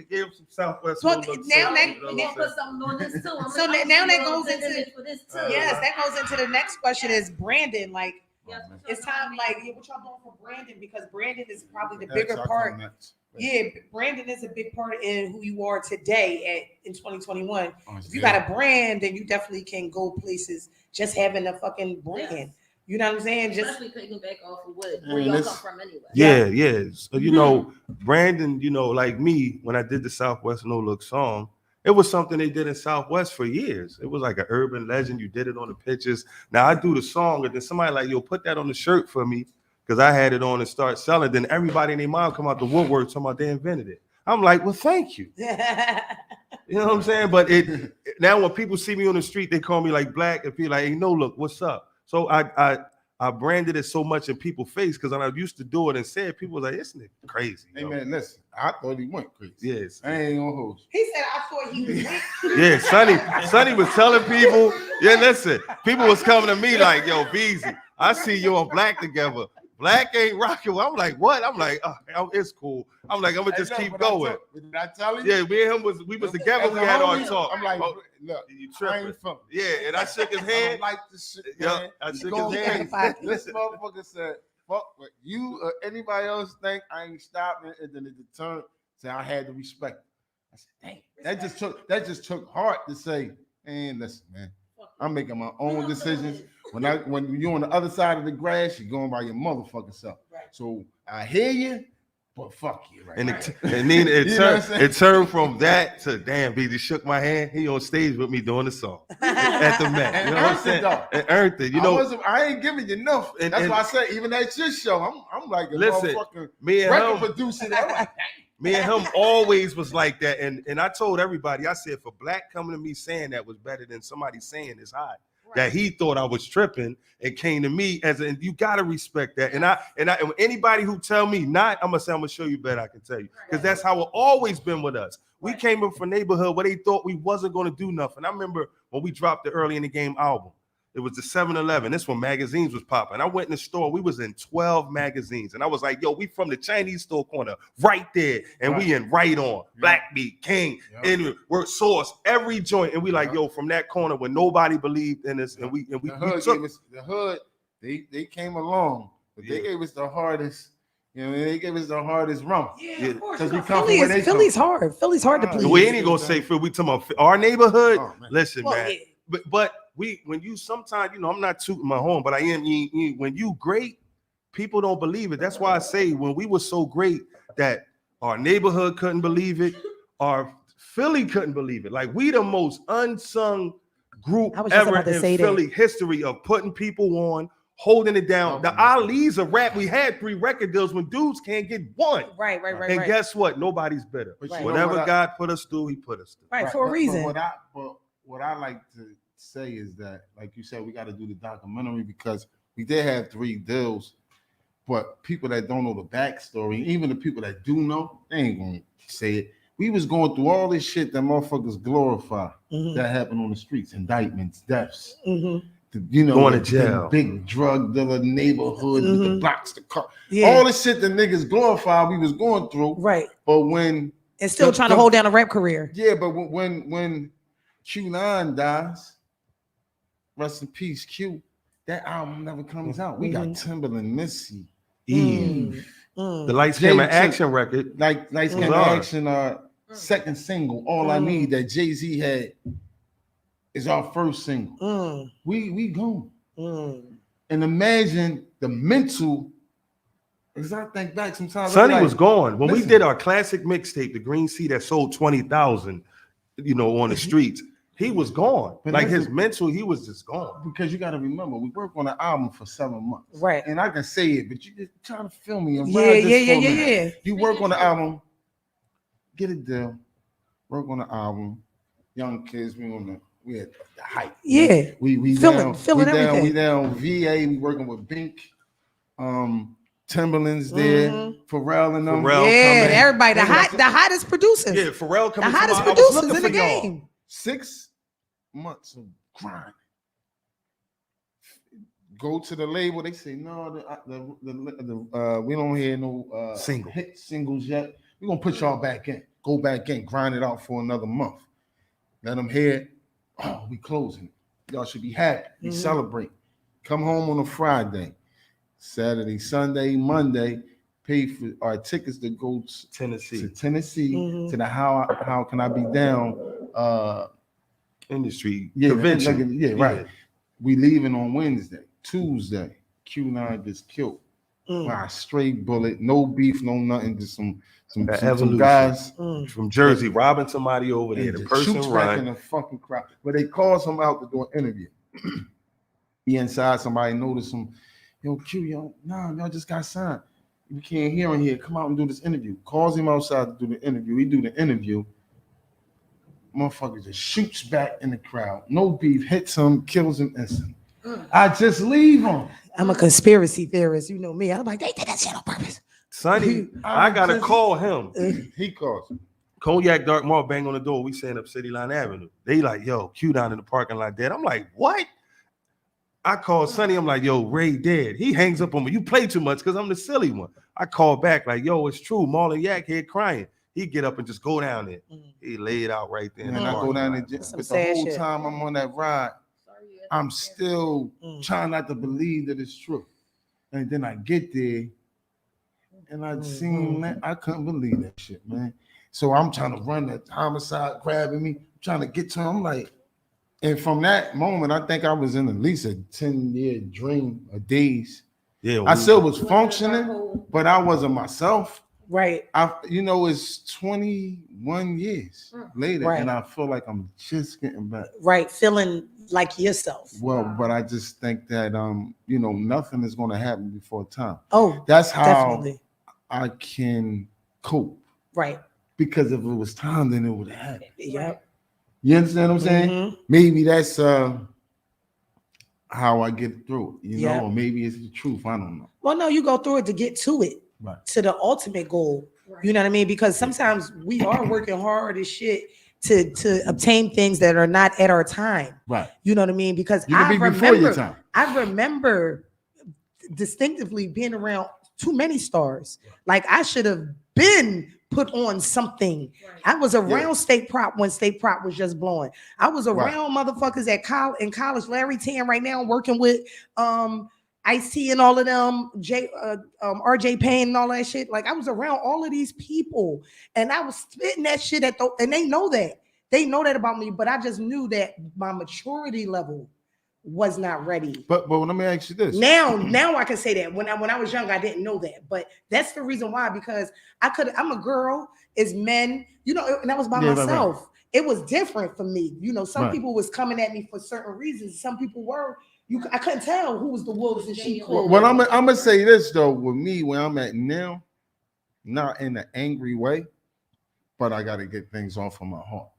Give him some Southwest So Low Look now songs, that- you know We what gonna I'm put saying? something on this too. I'm So like, now that I'm goes gonna into- image for this too. Yes, that goes into the next question is Brandon. Like, Yes, it's time, like, yeah, what y'all doing for Brandon? Because Brandon is probably the That's bigger our part. comments. Yeah, Brandon is a big part in who you are today in 2021. Oh, If you yeah. got a brand, then you definitely can go places just having a fucking brand. Yes. You know what I'm saying? Just Especially picking back off of where Man, y'all this- come from anyway. Yeah. So you know, Brandon, you know, like me, when I did the Southwest No Look song, it was something they did in Southwest for years. It was like an urban legend. You did it on the pictures. Now I do the song, and then somebody like, yo, put that on the shirt for me, because I had it on and start selling. Then everybody and their mom come out the woodwork talking about they invented it. I'm like, well, thank you. You know what I'm saying? But it now when people see me on the street, they call me like Black and feel like, hey, no, look, what's up? So I branded it so much in people's face because when I used to do it and say it, people was like, isn't it crazy? Hey yo?" man, listen, I thought he went crazy. Yes. I ain't gonna hold you. he said, I thought he was. Yeah, Sonny was telling people, yeah, listen, people was coming to me like, yo, Beezy, I see you and Black together. Black ain't rocking. I'm like, what? I'm like, oh, it's cool. I'm like, I'm gonna just keep going. Did I tell you? Yeah, me and him was together. As We a had our homie, talk. I'm like, Oh, look, you I tripping? ain't from. Yeah, and I shook his I hand. don't like this shit, Yeah, man. I You shook go his hand. crazy. This motherfucker said, fuck what you or anybody else think, I ain't stopping. And then it turned, say I had to respect it. I said, dang, that just took heart to say, man, listen, man, I'm making my own decisions. When you're on the other side of the grass, you're going by your motherfucking self. Right. So I hear you, but fuck you, right? And now. and then You know what I'm saying? it turned from that to damn, Beezy shook my hand. He on stage with me doing the song at the Met. And You know what I'm earned it, saying? though. And earned it. You know, I ain't giving you enough. And- That's and- why I said even at your show, I'm like a Listen, motherfucking me and record him, producer. I'm like, me and him always was like that. And I told everybody, I said, for Black coming to me saying that was better than somebody saying it's high. That he thought I was tripping and came to me and you gotta respect that. And anybody who tell me not, I'm gonna show you better. I can tell you because that's how it always been with us. We came up from neighborhood where they thought we wasn't gonna do nothing. I remember when we dropped the Early in the Game album. It was the 7-Eleven. This when magazines was popping. I went in the store. We was in 12 magazines, and I was like, "Yo, we from the Chinese store corner, right there, and we in Right On, Black Beat, King, and we're Source, every joint." And we like, "Yo, from that corner when nobody believed in us, and we the hood took gave us the hood. They came along, but they gave us the hardest. You know, they gave us the hardest run. Yeah, of course. Because we come Philly from where they come Philly's from. hard. Philly's hard to Ah, please. We ain't gonna say Phil. We talking about our neighborhood. Oh, man. Listen, Well, man. yeah. But when you sometimes, you know, I'm not tooting my horn, but I am. When you great, people don't believe it. That's why I say when we were so great that our neighborhood couldn't believe it, our Philly couldn't believe it. Like we the most unsung group I was just ever about to in say that. Philly history of putting people on, holding it down. The Okay. Ali's a rap. We had 3 record deals when dudes can't get one. Right. And guess what? Nobody's bitter. But you know Whatever what God put us through, He put us through. Right, for a reason. But what I like to say is that, like you said, we got to do the documentary because we did have 3 deals, but people that don't know the backstory, even the people that do know, they ain't gonna say it. We was going through all this shit that motherfuckers glorify that happened on the streets, indictments, deaths. You know, Going to the jail. big drug dealer neighborhood with the blocks, the car, Yeah. all the shit that niggas glorify, we was going through. Right. But when And still trying to hold down a rap career. yeah, but when Q9 dies, rest in peace, Q. That album never comes out. We got Timberland, Missy, Eve, The Lights Camera Action record. Like Lights Was Camera ours. Action, second single. All I Need that Jay-Z had is our first single. We gone. And imagine the mental. Because I think back sometimes. Sonny was gone when we did our classic mixtape, The Green Sea, that sold 20,000. On the streets. He was gone. But like his mental, he was just gone. Because you got to remember, we worked on an album for 7 months. Right. And I can say it, but you just trying to feel me. And Yeah. You work on the album, get a deal, work on the album. Young kids, we at the height. Yeah. We feeling everything. We down VA, we working with Bink. Timberland's there, Pharrell and them. Yeah, everybody, the hottest producers. Yeah, Pharrell coming. The hottest producers in the game. 6 months of grind. Go to the label. They say no. We don't hear no hit singles yet. We're gonna put y'all back in. Go back in. Grind it out for another month. Let them hear. Oh, we closing. Y'all should be happy. We celebrate. Come home on a Friday, Saturday, Sunday, Monday. Pay for our tickets to go to Tennessee. To the How Can I Be Down industry convention. Right. We leaving on Wednesday. Tuesday, Q9 gets killed by a straight bullet. No beef, no nothing. Just some guys from Jersey robbing somebody over there. The person in the fucking crowd. But they called him out to do an interview. He inside. Somebody noticed him. Yo, Q, y'all just got signed. We can't hear him here. Come out and do this interview. Calls him outside to do the interview. We do the interview. Motherfucker just shoots back in the crowd. No beef. Hits him. Kills him instantly. I just leave him. I'm a conspiracy theorist. You know me. I'm like, they did that shit on purpose. Sonny, I gotta call him. He calls him. Cognac Dark Mall bang on the door. We stand up City Line Avenue. They like, yo, Q down in the parking lot dead. I'm like, what? I call Sonny. I'm like, yo, Ray dead. He hangs up on me. You play too much because I'm the silly one. I call back like, yo, it's true. Marlon Yak here crying. He get up and just go down there. He laid out right there. And I go down there. But the whole time I'm on that ride, I'm still trying not to believe that it's true. And then I get there and I seen that. I couldn't believe that shit, man. So I'm trying to run that homicide grabbing me, trying to get to him. I'm like, and from that moment, I think I was in at least a 10-year dream of days. Yeah, I still was functioning, but I wasn't myself. Right. It's 21 years later, and I feel like I'm just getting back. Right, feeling like yourself. Well, but I just think that nothing is going to happen before time. Oh, that's how definitely. I can cope. Right. Because if it was time, then it would have happened. Yep. You understand what I'm saying? Maybe that's how I get through it, you know, or maybe it's the truth. I don't know. Well, no, you go through it to get to it. Right. To the ultimate goal. Right. You know what I mean? Because sometimes we are working hard as shit to obtain things that are not at our time. Right. You know what I mean? Because I remember distinctively being around too many stars. Right. Like I should have been put on something. Right. I was around State Prop when State Prop was just blowing. I was around motherfuckers in college. Larry Tan right now working with Ice-T and all of them, RJ Payne and all that shit. Like I was around all of these people and I was spitting that shit and they know that. They know that about me, but I just knew that my maturity level was not ready. But let me ask you this. Now I can say that. When I was young, I didn't know that. But that's the reason why, because I'm a girl, it's men, and I was by myself. Right. It was different for me. Some people was coming at me for certain reasons. Some people were. I couldn't tell who was the wolves and sheep. Well, I'm gonna say this though, with me where I'm at now, not in an angry way, but I got to get things off of my heart.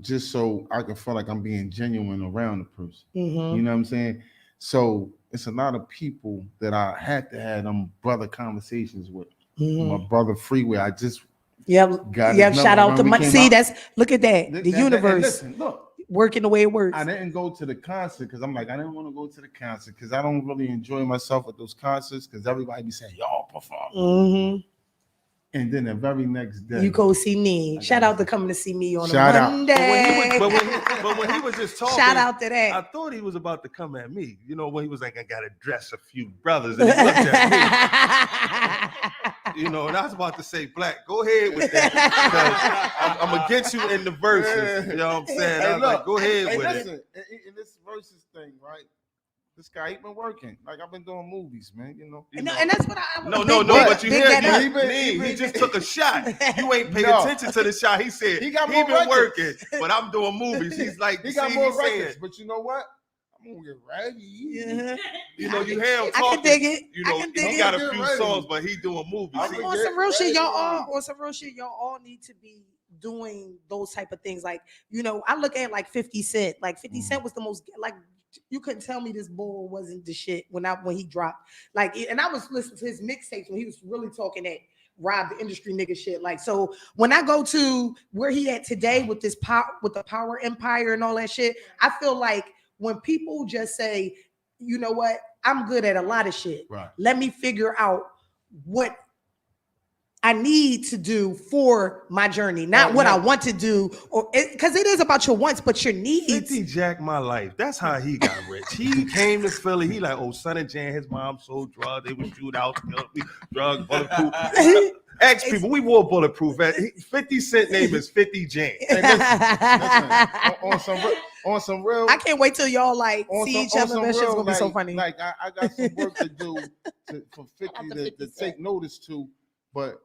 Just so I can feel like I'm being genuine around the person. Mm-hmm. You know what I'm saying? So it's a lot of people that I had to have them brother conversations with. Mm-hmm. My brother Freeway, I just got shout out to Mike. See, look at that. The universe. Listen, look. Working the way it works. I didn't go to the concert because I'm like, I didn't want to go to the concert because I don't really enjoy myself at those concerts because everybody be saying, y'all perform. Mm-hmm. And then the very next day, You go see NEEN. I Shout gotta out to see- coming to see me on Shout a out. Monday. But when he was just talking, Shout out to I that. thought he was about to come at me. You know, when he was like, I gotta dress a few brothers, and he looked at me. You know, and I was about to say, Black, go ahead with that. Because I'm gonna get you in the verses. You know what I'm saying? I was like, go ahead with listen, in this verses thing, right? This guy, he been working. Like, I've been doing movies, man. You know. and that's what I No, but you big hear that me? up. He just took a shot. You ain't pay No. attention to the shot. He said He got he more been records. working, but I'm doing movies. He's like, He got see, more he's saying, records, but you know what? I'm gonna get ready. Yeah. you know, you hear him I talking. can dig it. You I know, can dig he it. got a Get few ready. songs, but he doing movies. I'm See? gonna On get some real shit, ready. y'all all need to be doing those type of things. Like, you know, I look at like 50 Cent. Like 50 Cent was the most, like, you couldn't tell me this bull wasn't the shit when he dropped. Like, and I was listening to his mixtapes when he was really talking that rob the industry nigga shit. Like, so when I go to where he at today with this power, with the power empire and all that shit, I feel like when people just say, you know what, I'm good at a lot of shit. Right. Let me figure out what I need to do for my journey, not what I want to do, or because it is about your wants, but your needs. 50 jacked my life. That's how he got rich. He came to Philly. He like, oh, son and Jan, his mom sold drugs. They was shootout, drugs, bulletproof. Ask people, we wore bulletproof. 50 Cent name is 50 Jan. Hey, listen, on some real. I can't wait till y'all like see each other. That shit's gonna be so like, funny. Like I got some work to do for 50 to take notice to, but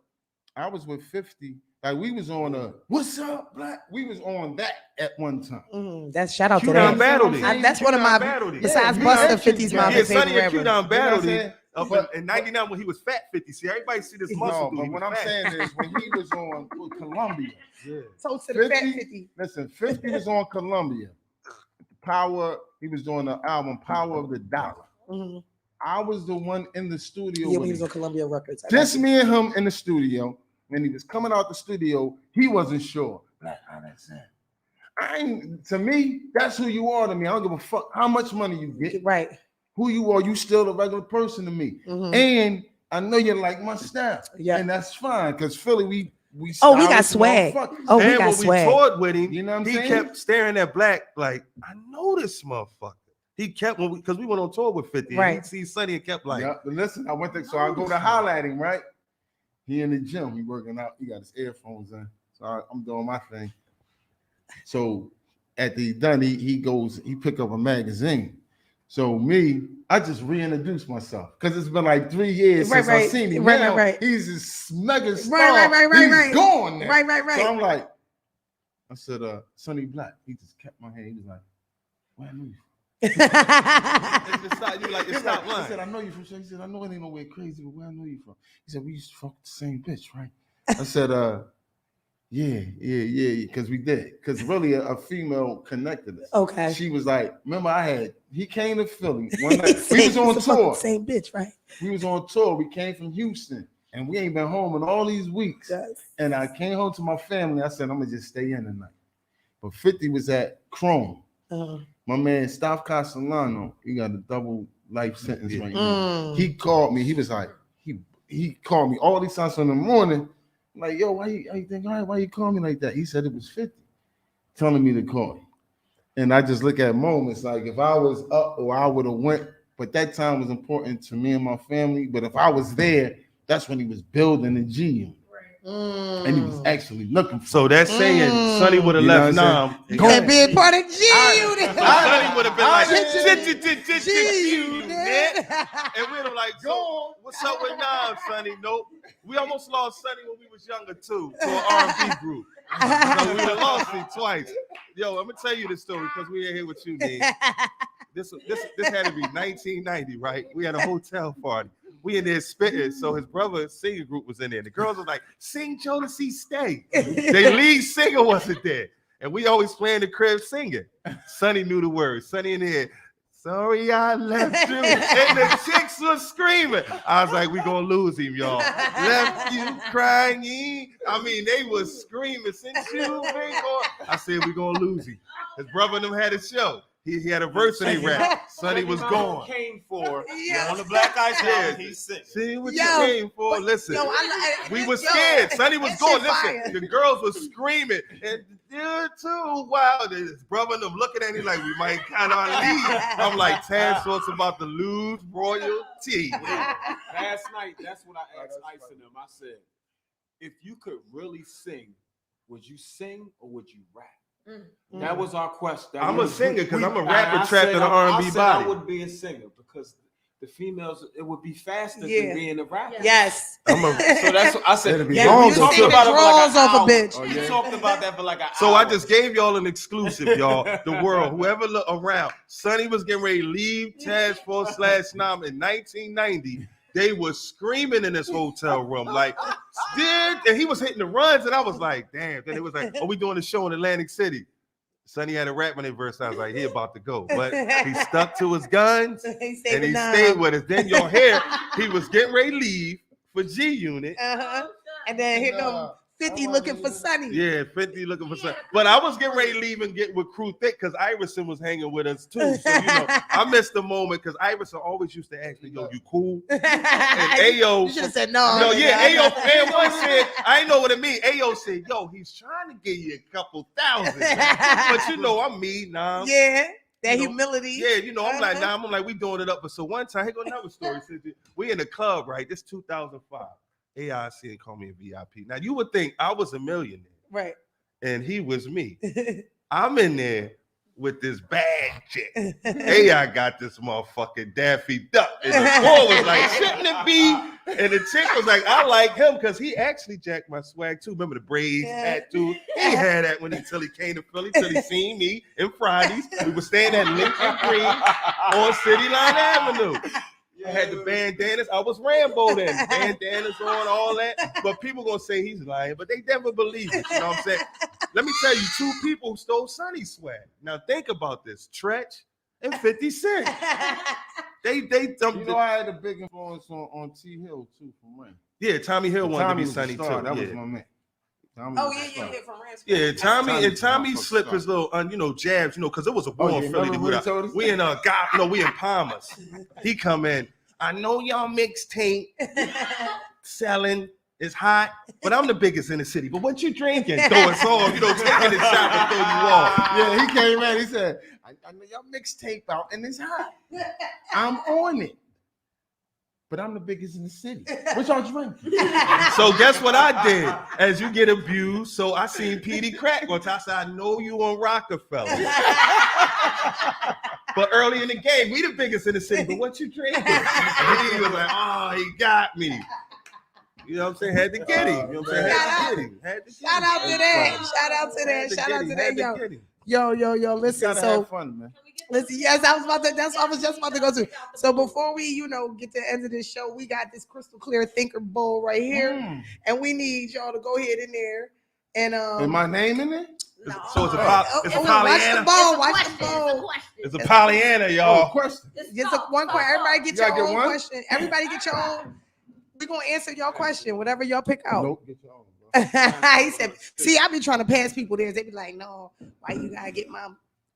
I was with 50. Like, we was on a "What's up, Black?" We was on that at one time. That's shout out to Q-Down that. battled him. That's one of my battled him. besides Yeah, Busta, yeah, 50's yeah. my Yeah, favorite Sonny and rapper. Q-Down battled You know him what I'm saying? in 99 when he was fat 50. See, everybody see this muscle No, dude. but He what was I'm fat. saying is when he was on Columbia, Yeah. So to the fat 50, 50. listen, 50 was on Columbia. Power, he was doing the album Power of the Dollar. Mm-hmm. I was the one in the studio Yeah, with when he was him. on Columbia Records. Just me and him in the studio. When he was coming out the studio, he wasn't sure. Black, how that's it. To me, that's who you are to me. I don't give a fuck how much money you get. Right. Who you are, you still a regular person to me. Mhm. And I know you like my style. Yeah. And that's fine, because Philly, we we stylish got swag. motherfuckers. Oh, we And got when swag. we toured with him, You know what I'm he saying? kept staring at Black like, I know this motherfucker. He kept, because we went on tour with 50. Right. And he'd see Sonny and kept like, Yeah, but listen, I went there, so I go to holler at him, right? He in the gym, he working out, he got his earphones in. So I'm doing my thing. So at the done, he goes, he pick up a magazine. So me, I just reintroduced myself because it's been like 3 years since I seen him. Now, he's this mega star. He's gone now. Right. So I'm like, I said, Sonny Black. He just kept my hand. He was like, where I know you from? you like, it's not He lying. said, I know you from. He said, I know it ain't nowhere crazy, but where I know you from? He said, we used to fuck the same bitch, right? I said, yeah, because we did. Because really a female connected us. Okay. She was like, remember he came to Philly one night. We was on tour. Same bitch, right? We was on tour. We came from Houston. And we ain't been home in all these weeks. Yes. And I came home to my family. I said, I'm going to just stay in tonight. But 50 was at Chrome. My man, Staff Castellano, he got a double life sentence right now. He called me. He was like, he called me all these times in the morning. I'm like, yo, why you think, all right, why you call me like that? He said it was 50 telling me to call you. And I just look at moments like if I was up or I would have went, but that time was important to me and my family. But if I was there, that's when he was building the G. And he was actually looking for So that's saying Sonny would have You know left what I'm Nam. Go and be a part of G Unit. Sonny would have been like, G Unit. And we'd have like, so what's up with Nam, Sonny? Nope. We almost lost Sonny when we was younger too, to an R&B group. So we have lost him twice. Yo, I'm gonna tell you this story because we ain't here with you, Nene. This had to be 1990, right? We had a hotel party. We in there spitting, so his brother's singing group was in there. The girls was like, "Sing Jodeci, stay." Their lead singer wasn't there, and we always playing the crib singing. Sonny knew the words. Sonny in there. Sorry, I left you, and the chicks was screaming. I was like, "We gonna lose him, y'all." Left you crying. I mean, they was screaming since you been gone. I said, "We gonna lose him." His brother and them had a show. He had a verse and he rap. Sonny was gone. Came for Yeah. on the Black Ice Yeah. album. He's singing. See what Yo, you came for. but- Listen, yo, we was yo, scared. Sonny was that going. shit Listen, fire. the girls was screaming, and you're too wild. And his brother and them looking at me like we might kind of leave. I'm like, Task Force about to lose royalty. Last night, that's what I asked Ice and them. I said, if you could really sing, would you sing or would you rap? That was our question. I'm a singer because I'm a and rapper I trapped said in an I R&B said body. I would be a singer because the females, it would be faster Yeah. than being a rapper. Yes. I'm a, So that's what I said. It'll be Yeah, long you though, sing too. the draws off a bitch. Oh, We yeah. talked about that for like an so hour. I just gave y'all an exclusive, y'all. The world, whoever look around. Sonny was getting ready to leave Task Force /Nom in 1990. They was screaming in this hotel room, like, dude, and he was hitting the runs, and I was like, damn. Then it was like, oh, we doing a show in Atlantic City. Sonny had a rap when they verse. I was like, he about to go, but he stuck to his guns He and he nah. stayed with us. Then y'all hear he was getting ready to leave for G Unit. Uh-huh. And then here come 50 looking for Sonny. Yeah, 50 looking for something. But I was getting ready to leave and get with Crew Thick because Iverson was hanging with us too. So, I missed the moment because Iverson always used to ask me, yo, you cool? And Ayo. You should have said no. No, yeah, nigga. Ayo, and one said, I ain't know what it mean. Ayo said, yo, he's trying to give you a couple thousand. But I'm me, nah. Yeah, that You know, humility. Yeah, I'm like, Uh-huh. nah, I'm like, we doing it up. But so one time, here go another story. We in the club, right? This 2005. AIC and call me a VIP. Now you would think I was a millionaire Right. and he was me. I'm in there with this bad chick. AI got this motherfucking Daffy Duck. And the boy was like, shouldn't it be? And the chick was like, I like him because he actually jacked my swag too. Remember the braids, tattoo? He had that till he came to Philly, till he seen me in Fridays. We were staying at Lincoln Green on City Line Avenue. I had the bandanas. I was Rambo then. Bandanas on, all that. But people gonna say he's lying, but they never believe it. You know what I'm saying? Let me tell you, two people who stole Sonny's swag. Now think about this: Tretch and 50 Cent. They dumped. I had a big influence on T Hill too from Ren. Yeah, Tommy Hill wanted to be was the Sonny too. star. That yeah. was my man. Tommy Oh, was the yeah, star. from Rams. Yeah, Tommy Tommy slipped his little, jabs, because it was a war in Philly. remember what he told us? We in we in Palmas. He come in. I know y'all mixtape selling is hot, but I'm the biggest in the city. But what you drinking? Throw us off, taking the shot and throw you off. Yeah, he came in. He said, I know y'all mixtape out and it's hot. I'm on it. But I'm the biggest in the city. What y'all drinking? So guess what I did? As you get abused, so I seen Petey Crack on top. I said, I know you on Rockefeller. But early in the game, we the biggest in the city. But what you drinking? And he was like, oh, he got me. You know what I'm saying? Had to get him. You know what I'm saying? Had to get him. Shout out to that. Shout out to that. Shout out to that. Yo. Listen, so have fun, man. listen, yes, that's what I was just about to go to. So before we, get to the end of this show, we got this crystal clear thinker bowl right here. And we need y'all to go ahead in there. And Is my name in there? So it's a watch the Pollyanna. bowl. Watch the bowl. It's a Pollyanna, y'all. Question. Just one question. Everybody get You gotta your get own one? question. Everybody get your own. We're gonna answer your question, whatever y'all pick out. Nope. Get your own, bro. He said, see, I be trying to pass people theirs. They be like, no, why you gotta get my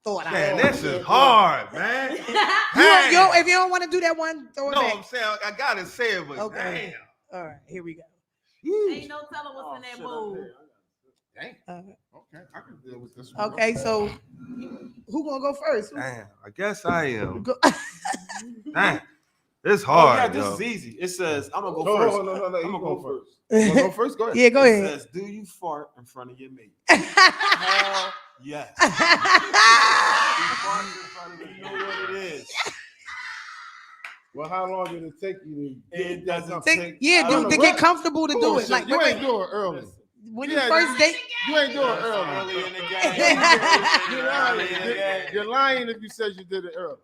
thought out? Man, this is hard, man. If you don't want to do that one, throw it No, back. I'm saying I gotta say it, but Okay. All right, here we go. Ain't no telling what's in that bowl. Dang. Okay. Okay, I can deal with this one. Okay, so who gonna go first? damn. I guess I am. Go- Damn. It's Oh, hard, yeah, this yo. is easy. It says, I'm going to go No, first. no. I'm You going to go go first. first. You wanna go first? Go ahead. Yeah, go It ahead. says, do you fart in front of your mate? Hell yes. You fart in front of you know what it is. Well, how long did it take you to It doesn't Take- take. to get comfortable to do it. Like, you wait, ain't do it early. when Yeah, you first date. You ain't do it early. Early in the You're lying. game. You're lying if you said you did it early.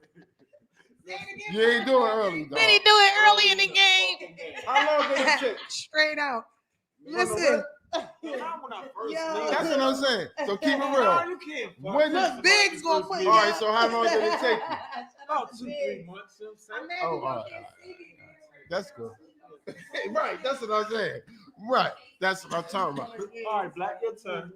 You ain't doing it early, dog. Did he do it early in the game? How long did it take? Straight out. Listen. Yo. That's what I'm saying. So keep it No, real. you can't. When Look, Big's gonna put All right, so how long did it take you? About 2-3 months. You know what I'm saying? Oh, all right. That's good. Right, that's what I'm saying. Right, that's what I'm talking about. All right, Black, your turn.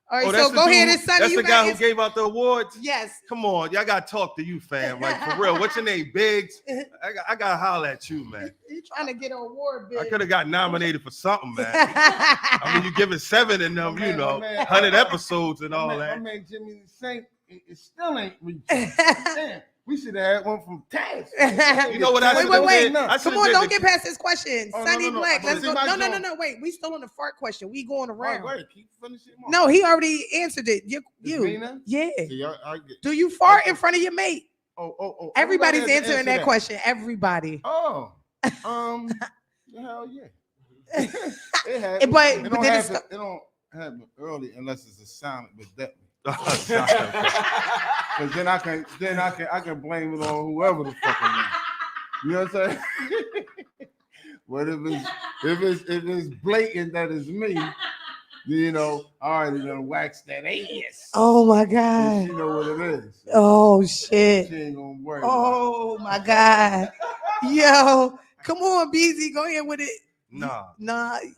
All right, Oh, that's so the go dude ahead who- and Sonny. That's You the guy who got gave out the awards. yes. Come on, y'all gotta talk to you, fam. Like for real. What's your name, Biggs? I gotta holler at you, man. You trying to get an award, I bitch. could have got nominated for something, man. I mean, you giving 7 in them, My you man, know, my man. 100 episodes and My all man, that. my man Jimmy the Saint, it still ain't reaching. Damn, we should have had one from Taz. You know what I Wait, should've wait, wait. did? I Come should've on, did don't the- get past this question. Oh, Sonny no. Black, let's See, go. my No, joint- wait. We still on the fart question. We going around. Right, keep finishing. No, he already answered it. It's You. me now? Yeah. See, I get. Do you fart in front of your mate? Oh. Everybody's everybody has to answering answer that question. Everybody. Oh, hell yeah. It happens. But it don't then happen. It don't happen early unless it's a silent but definitely. Because then I can blame it on whoever the fuck I am. You know what I'm saying? But if it's blatant that it's me, you know, I already gonna wax that ass. Oh my And God. she know what it is. Oh She shit. ain't gonna worry. about Oh my God. Yo, come on, BZ, go ahead with it. Nah. Nah. it.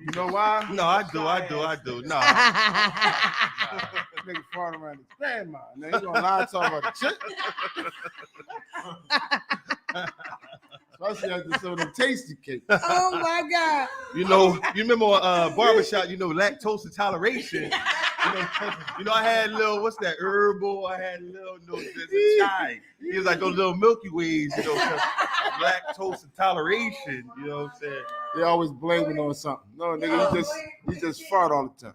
You know why? No, I do. Nah. Nigga fart around his grandma. Now you gonna lie to talk about the chick? Especially after some of them tasty cakes. Oh my God. You remember barbershop, lactose toleration. You know, I had little, what's that, herbal? I had little, there's a chai. He was like those little Milky Ways, lactose toleration, you know what I'm saying? They always blaming on something. No, nigga, you just fart all the time.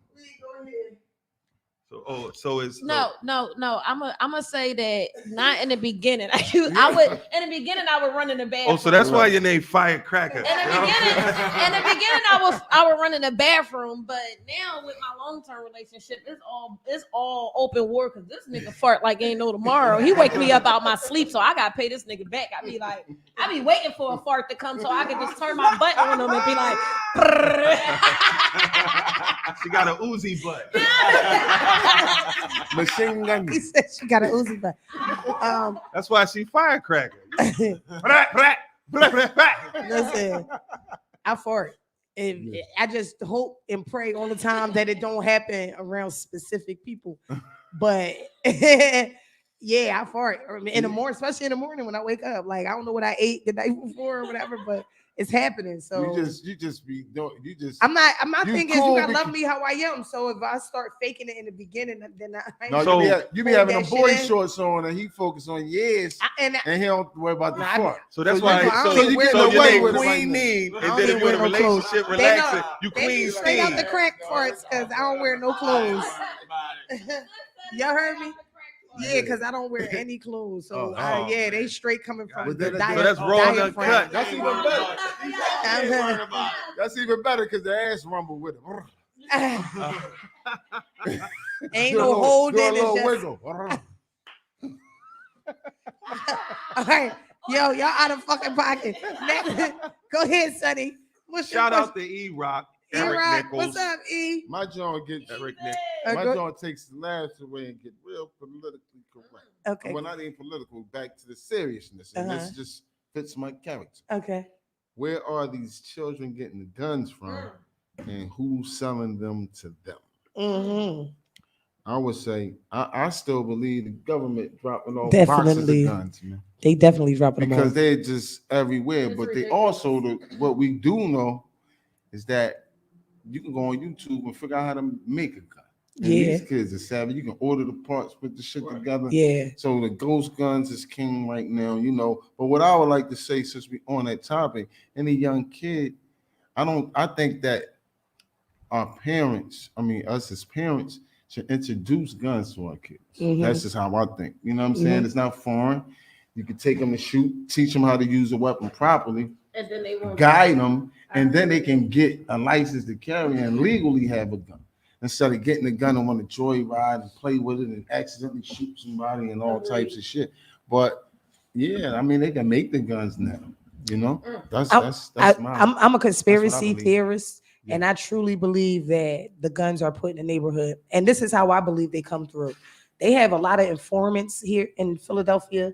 So it's No. I'm gonna say that not in the beginning. I would in the beginning I would run in the bathroom. Oh, so that's why your name Firecracker. In the beginning, I would run in the bathroom, but now with my long-term relationship, it's all open war because this nigga fart like ain't no tomorrow. He wake me up out my sleep, so I gotta pay this nigga back. I be waiting for a fart to come so I can just turn my butt on him and be like, She got a Uzi butt. Machine gun. He said she got an Uzi back. That's why she Firecracker. Listen, I fart. I just hope and pray all the time that it don't happen around specific people. But yeah, I fart in the morning, especially in the morning when I wake up. Like I don't know what I ate the night before or whatever, but it's happening. So You just I'm not you thinking cool you gotta because- love me how I am. So if I start faking it in the beginning, then I No, So- you be hold having a that boy shit in. shorts on and he focus on years and and he don't worry about the Nah, I- fart. So that's So why. you- I don't So, even wear so no your clothes. name With it Queen right now. Neen, I and don't then even if you're in a wear no clothes. relationship, They relaxing, know- you they Queen straight out the Steen. crack farts because I don't wear no clothes. Y'all heard me? Yeah, because I don't wear any clothes. So Oh. yeah, they straight coming from But the then- diet. So that's raw and diet frame. uncut. That's even better. That's even better because the ass rumble with it. Ain't Do a no little- hold do a in. It's little just, wiggle. all right, yo, y'all out of fucking pocket. Next, go ahead, Sonny. What's your Shout out question? to E-Rock, Eric E-Rock, Nichols. what's up, E? My joint gets Eric Nichols. my Go- joint takes the laughs away and get real politically correct. okay, Well, not even political, back to the seriousness. And this just fits my character. okay. Where are these children getting the guns from and who's selling them to them? Mm-hmm. I would say I still believe the government dropping off boxes Definitely. of guns, man. They definitely dropping them Because off. they're just everywhere. It's But they ridiculous. also what we do know is that you can go on YouTube and figure out how to make a gun. And Yeah. these kids are savvy. You can order the parts, put the shit together. Yeah. So the ghost guns is king right now, But what I would like to say, since we on that topic, any young kid, I think that our parents, us as parents, should introduce guns to our kids. Mhm. That's just how I think. You know what I'm saying? It's not foreign. You can take them to shoot, teach them how to use a weapon properly, And then they won't guide them, and then they can get a license to carry and legally have a gun. Instead of getting a gun and want to joyride and play with it and accidentally shoot somebody and all types of shit. But yeah, they can make the guns now. That's my. I'm a conspiracy believe. theorist, Yeah. and I truly believe that the guns are put in the neighborhood. And this is how I believe they come through. they have a lot of informants here in Philadelphia.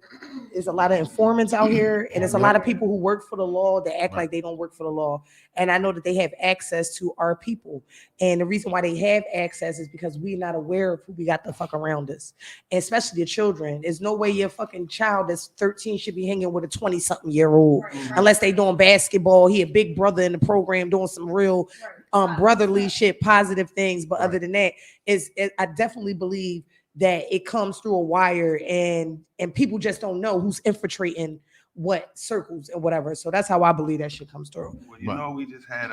There's a lot of informants out here, and there's a lot of people who work for the law that act like they don't work for the law. And I know that they have access to our people. And the reason why they have access is because we're not aware of who we got the fuck around us, and especially the children. There's no way your fucking child that's 13 should be hanging with a 20-something-year-old unless they doing basketball. He a big brother in the program doing some real brotherly shit, positive things. But other than that, I definitely believe that it comes through a wire, and people just don't know who's infiltrating what circles and whatever. So that's how I believe that shit comes through. Well, you know, we just had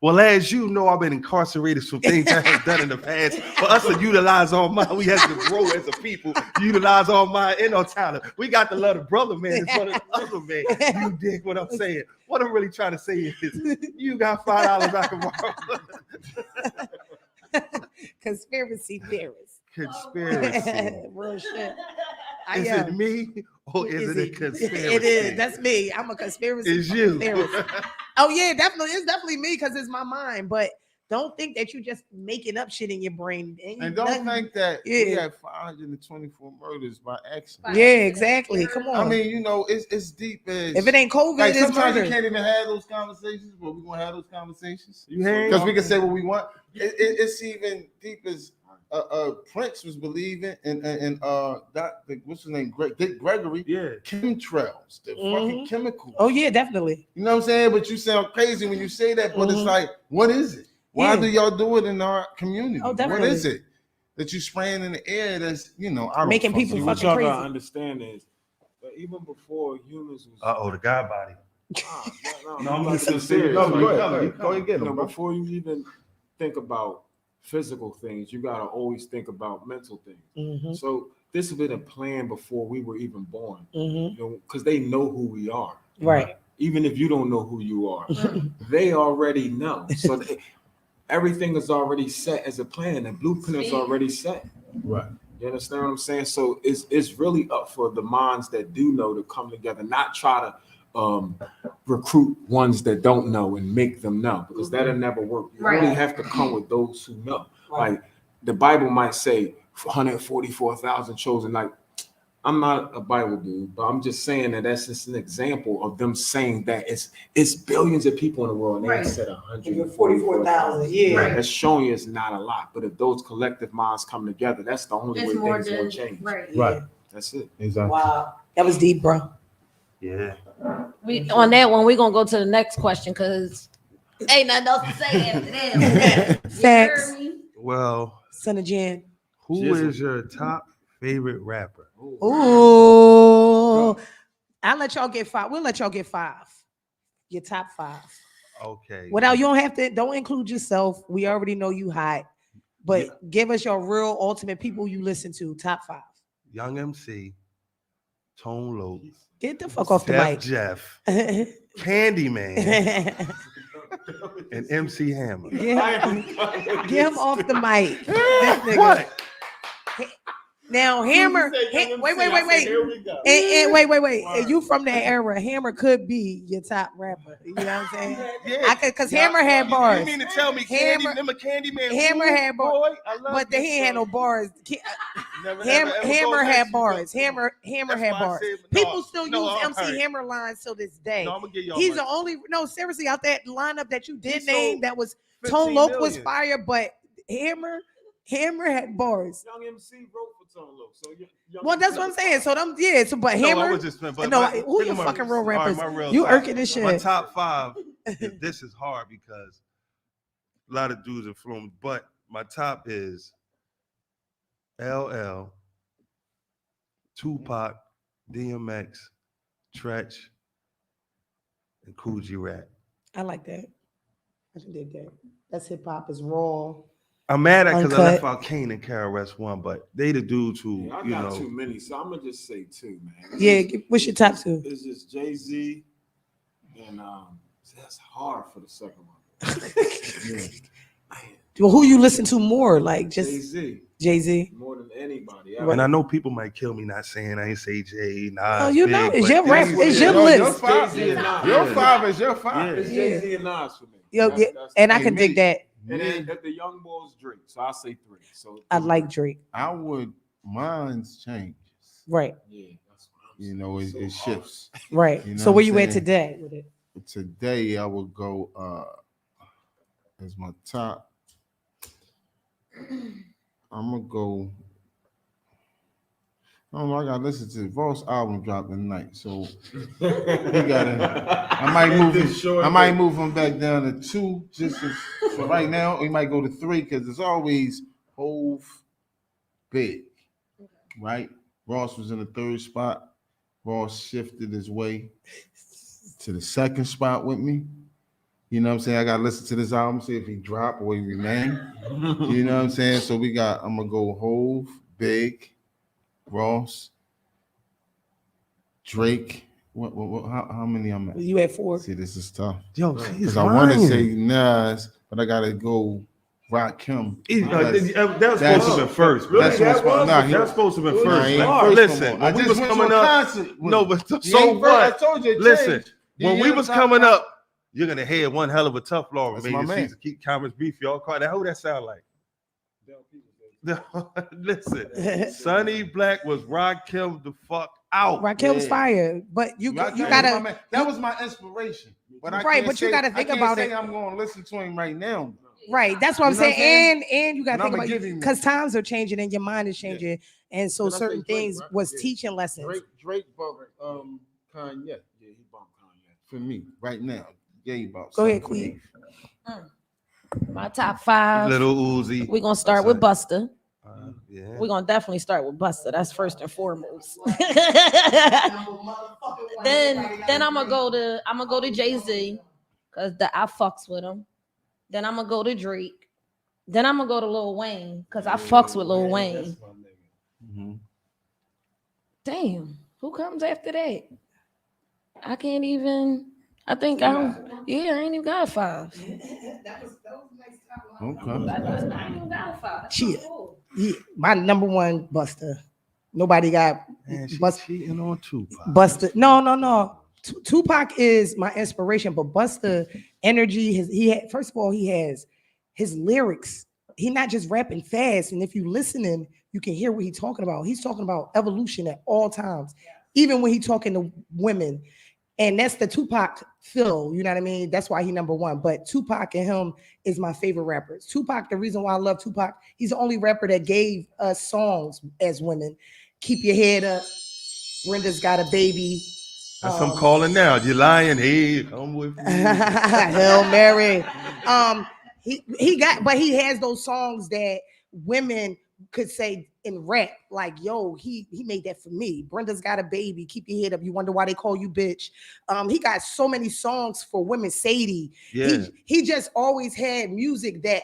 well, as you know, I've been incarcerated for things I have done in the past. For us to utilize all mine, we have to grow as a people, utilize all mine and our talent. We got to love the brother man in front of the other man. You dig what I'm saying? What I'm really trying to say is, you got $5 back tomorrow. Conspiracy theorists. Conspiracy. Real shit. Is it me or is it a conspiracy? It is. That's me. I'm a conspiracy It's you. theorist. Oh yeah, definitely. It's definitely me because it's my mind. But don't think that you just making up shit in your brain. And don't think that we had 524 murders by accident. Yeah, exactly. Come on. I mean, you know, it's deep as if it ain't COVID, like it's sometimes murder. you can't even have those conversations, but we're gonna have those conversations. You heard? Because we can say what we want. It's even deep as Prince was believing and what's his name? Dick Gregory. Yeah. Chemtrails, the fucking chemicals. Oh yeah, definitely. You know what I'm saying? But you sound crazy when you say that. But it's like, what is it? Why do y'all do it in our community? Oh, definitely. What is it that you spraying in the air? That's I don't making people fucking What fucking y'all crazy. gotta understand is that even before humans was The God body. no, I'm like listening serious. to you. Go ahead, get You know, them, bro. before you even think about physical things, you gotta always think about mental things. Mhm, So this has been a plan before we were even born, mhm. you know, because they know who we are. Right. Even if you don't know who you are, they already know. So everything is already set as a plan. The blueprint is already set. Right. You understand what I'm saying? So it's really up for the minds that do know to come together, not try to recruit ones that don't know and make them know, because that'll never work. You really have to come with those who know. Like the Bible might say 144,000 chosen. Like, I'm not a Bible dude, but I'm just saying that that's just an example of them saying that it's billions of people in the world, and they said 144,000. Yeah. Right. That's showing you it's not a lot. But if those collective minds come together, that's the only way things will change. Right. That's it. Exactly. Wow. That was deep, bro. Yeah. We on that one, we're gonna go to the next question because ain't nothing else to say after that. You Facts. heard me? Well, Son of Jan. who is your top favorite rapper? Ooh. I'll let y'all get 5. We'll let y'all get 5. Your top 5. Okay. Without you don't have to, don't include yourself. We already know you hot. But give us your real ultimate people you listen to. Top 5. Young MC, Tone Loc, Get the fuck off the Def mic. Jeff, Candyman, and MC Hammer. Get him off the mic. This nigga. What? Now Hammer, wait. And wait. And you from that era? Hammer could be your top rapper. You know what I'm saying? Yeah. Because Hammer had bars. You mean to tell me Hammer- Candyman? Hammer had bars, Boy, I love but he ain't had no bars. Hammer had bars. Hammer had bars. People still use MC Hammer lines till this day. No, I'm gonna give y'all He's my- the only seriously out that lineup that you did He name sold that was 15 Tone Loc was million. fire, but Hammer had bars. Young MC wrote for Tone Loc, so Well, that's what I'm saying. So but No, I Hammer. was just, but No, my- who your my- fucking real all right, rappers? my real You top- irking this My shit. top 5. This is hard because a lot of dudes influenced, but my top is LL, Tupac, DMX, Tretch, and Coogee Rap. I like that. I can dig that. That's hip hop. Is raw. I'm mad at because I left Uncut. out Kane and KRS One, but they the dudes who, Yeah, I you got know. too many, so I'm gonna just say 2, man. Yeah. What's your top 2? It's just Jay-Z, and that's hard for the second one. Well, who you listen to more? Like just Jay-Z, Jay-Z. more than anybody. And I know people might kill me not saying I ain't say Jay, Nas. Oh, you know, Big, it's but your rap. this- It's your No, list. your 5 Jay-Z and Nas. Your 5 is your 5. Yeah. It's Jay-Z and Nas for me. Yo, That's- and I Hey, can dig me. that. And then at the young boys Drake, so I say 3. So I like Drake. I would mine's changes. Right. Yeah, that's what I'm You know, it shifts. Right. You know So what where I'm you at saying? today with it? Today I would go as my top. I'm gonna go. I don't know. I gotta listen to the Voss album drop tonight, so he gotta. I might move him. I might move him back down to 2, just as, for right now. Or he might go to 3 because it's always Hove, Big, right? Ross was in the 3rd spot. Ross shifted his way to the 2nd spot with me. You know what I'm saying? I gotta listen to this album, see if he drop or he remain. You know what I'm saying? So I'm gonna go Hove, Big, Ross, Drake. How many I'm at? You at 4? See, this is tough. Yo, Because I want to say Nas, but I gotta go Rakim. That was supposed to have been first. Really, That was supposed to have been first. Listen, when we was coming up, no, but so what? I told you. Listen, when we was coming up, you're gonna hear one hell of a tough law. That's my man. Keep Commerce beef, y'all. Call that. Who that sound like? Listen, Sonny Black was Rakim the fuck out. Rakim's fire, but you gotta. That was my inspiration. But I Right, can't but you say- gotta I think can't about say it. I'm going to listen to him right now. Right, that's what I'm You know what I'm saying. saying? And you gotta And think I'ma give about him- because times are changing and your mind is changing, and so Did I say certain Drake, things right? was Yeah. teaching lessons. Drake bumped Kanye. Yeah, he bumped Kanye. For me, right now. Yeah, you about Go ahead, something. Queen. My top 5. Little Uzi. We're gonna start with Buster. Yeah. We're gonna definitely start with Buster. That's first and foremost. then I'm gonna go to Jay-Z because I fucks with him. Then I'm gonna go to Drake. Then I'm gonna go to Lil Wayne because I fucks with Lil Wayne. Mhm. Damn, who comes after that? I can't even. I think I ain't even got 5. Okay. I ain't even got 5. Shit. Yeah, my number 1 Buster. Nobody got Buster. Cheating on Tupac. Buster. No. Tupac is my inspiration, but Buster energy. First of all, he has his lyrics. He not just rapping fast, and if you listening, you can hear what he's talking about. He's talking about evolution at all times, even when he's talking to women. And that's the Tupac feel, you know what I mean? That's why he number 1. But Tupac and him is my favorite rappers. Tupac, the reason why I love Tupac, he's the only rapper that gave us songs as women. Keep Your Head Up. Brenda's Got a Baby. That's I'm calling now. You lying? Hey, come with me. Hail Mary. But he has those songs that women could say in rap, like, yo, he made that for me. Brenda's Got a Baby, Keep Your Head Up, You Wonder Why They Call You Bitch. He got so many songs for women. Sadie. Yeah. He just always had music that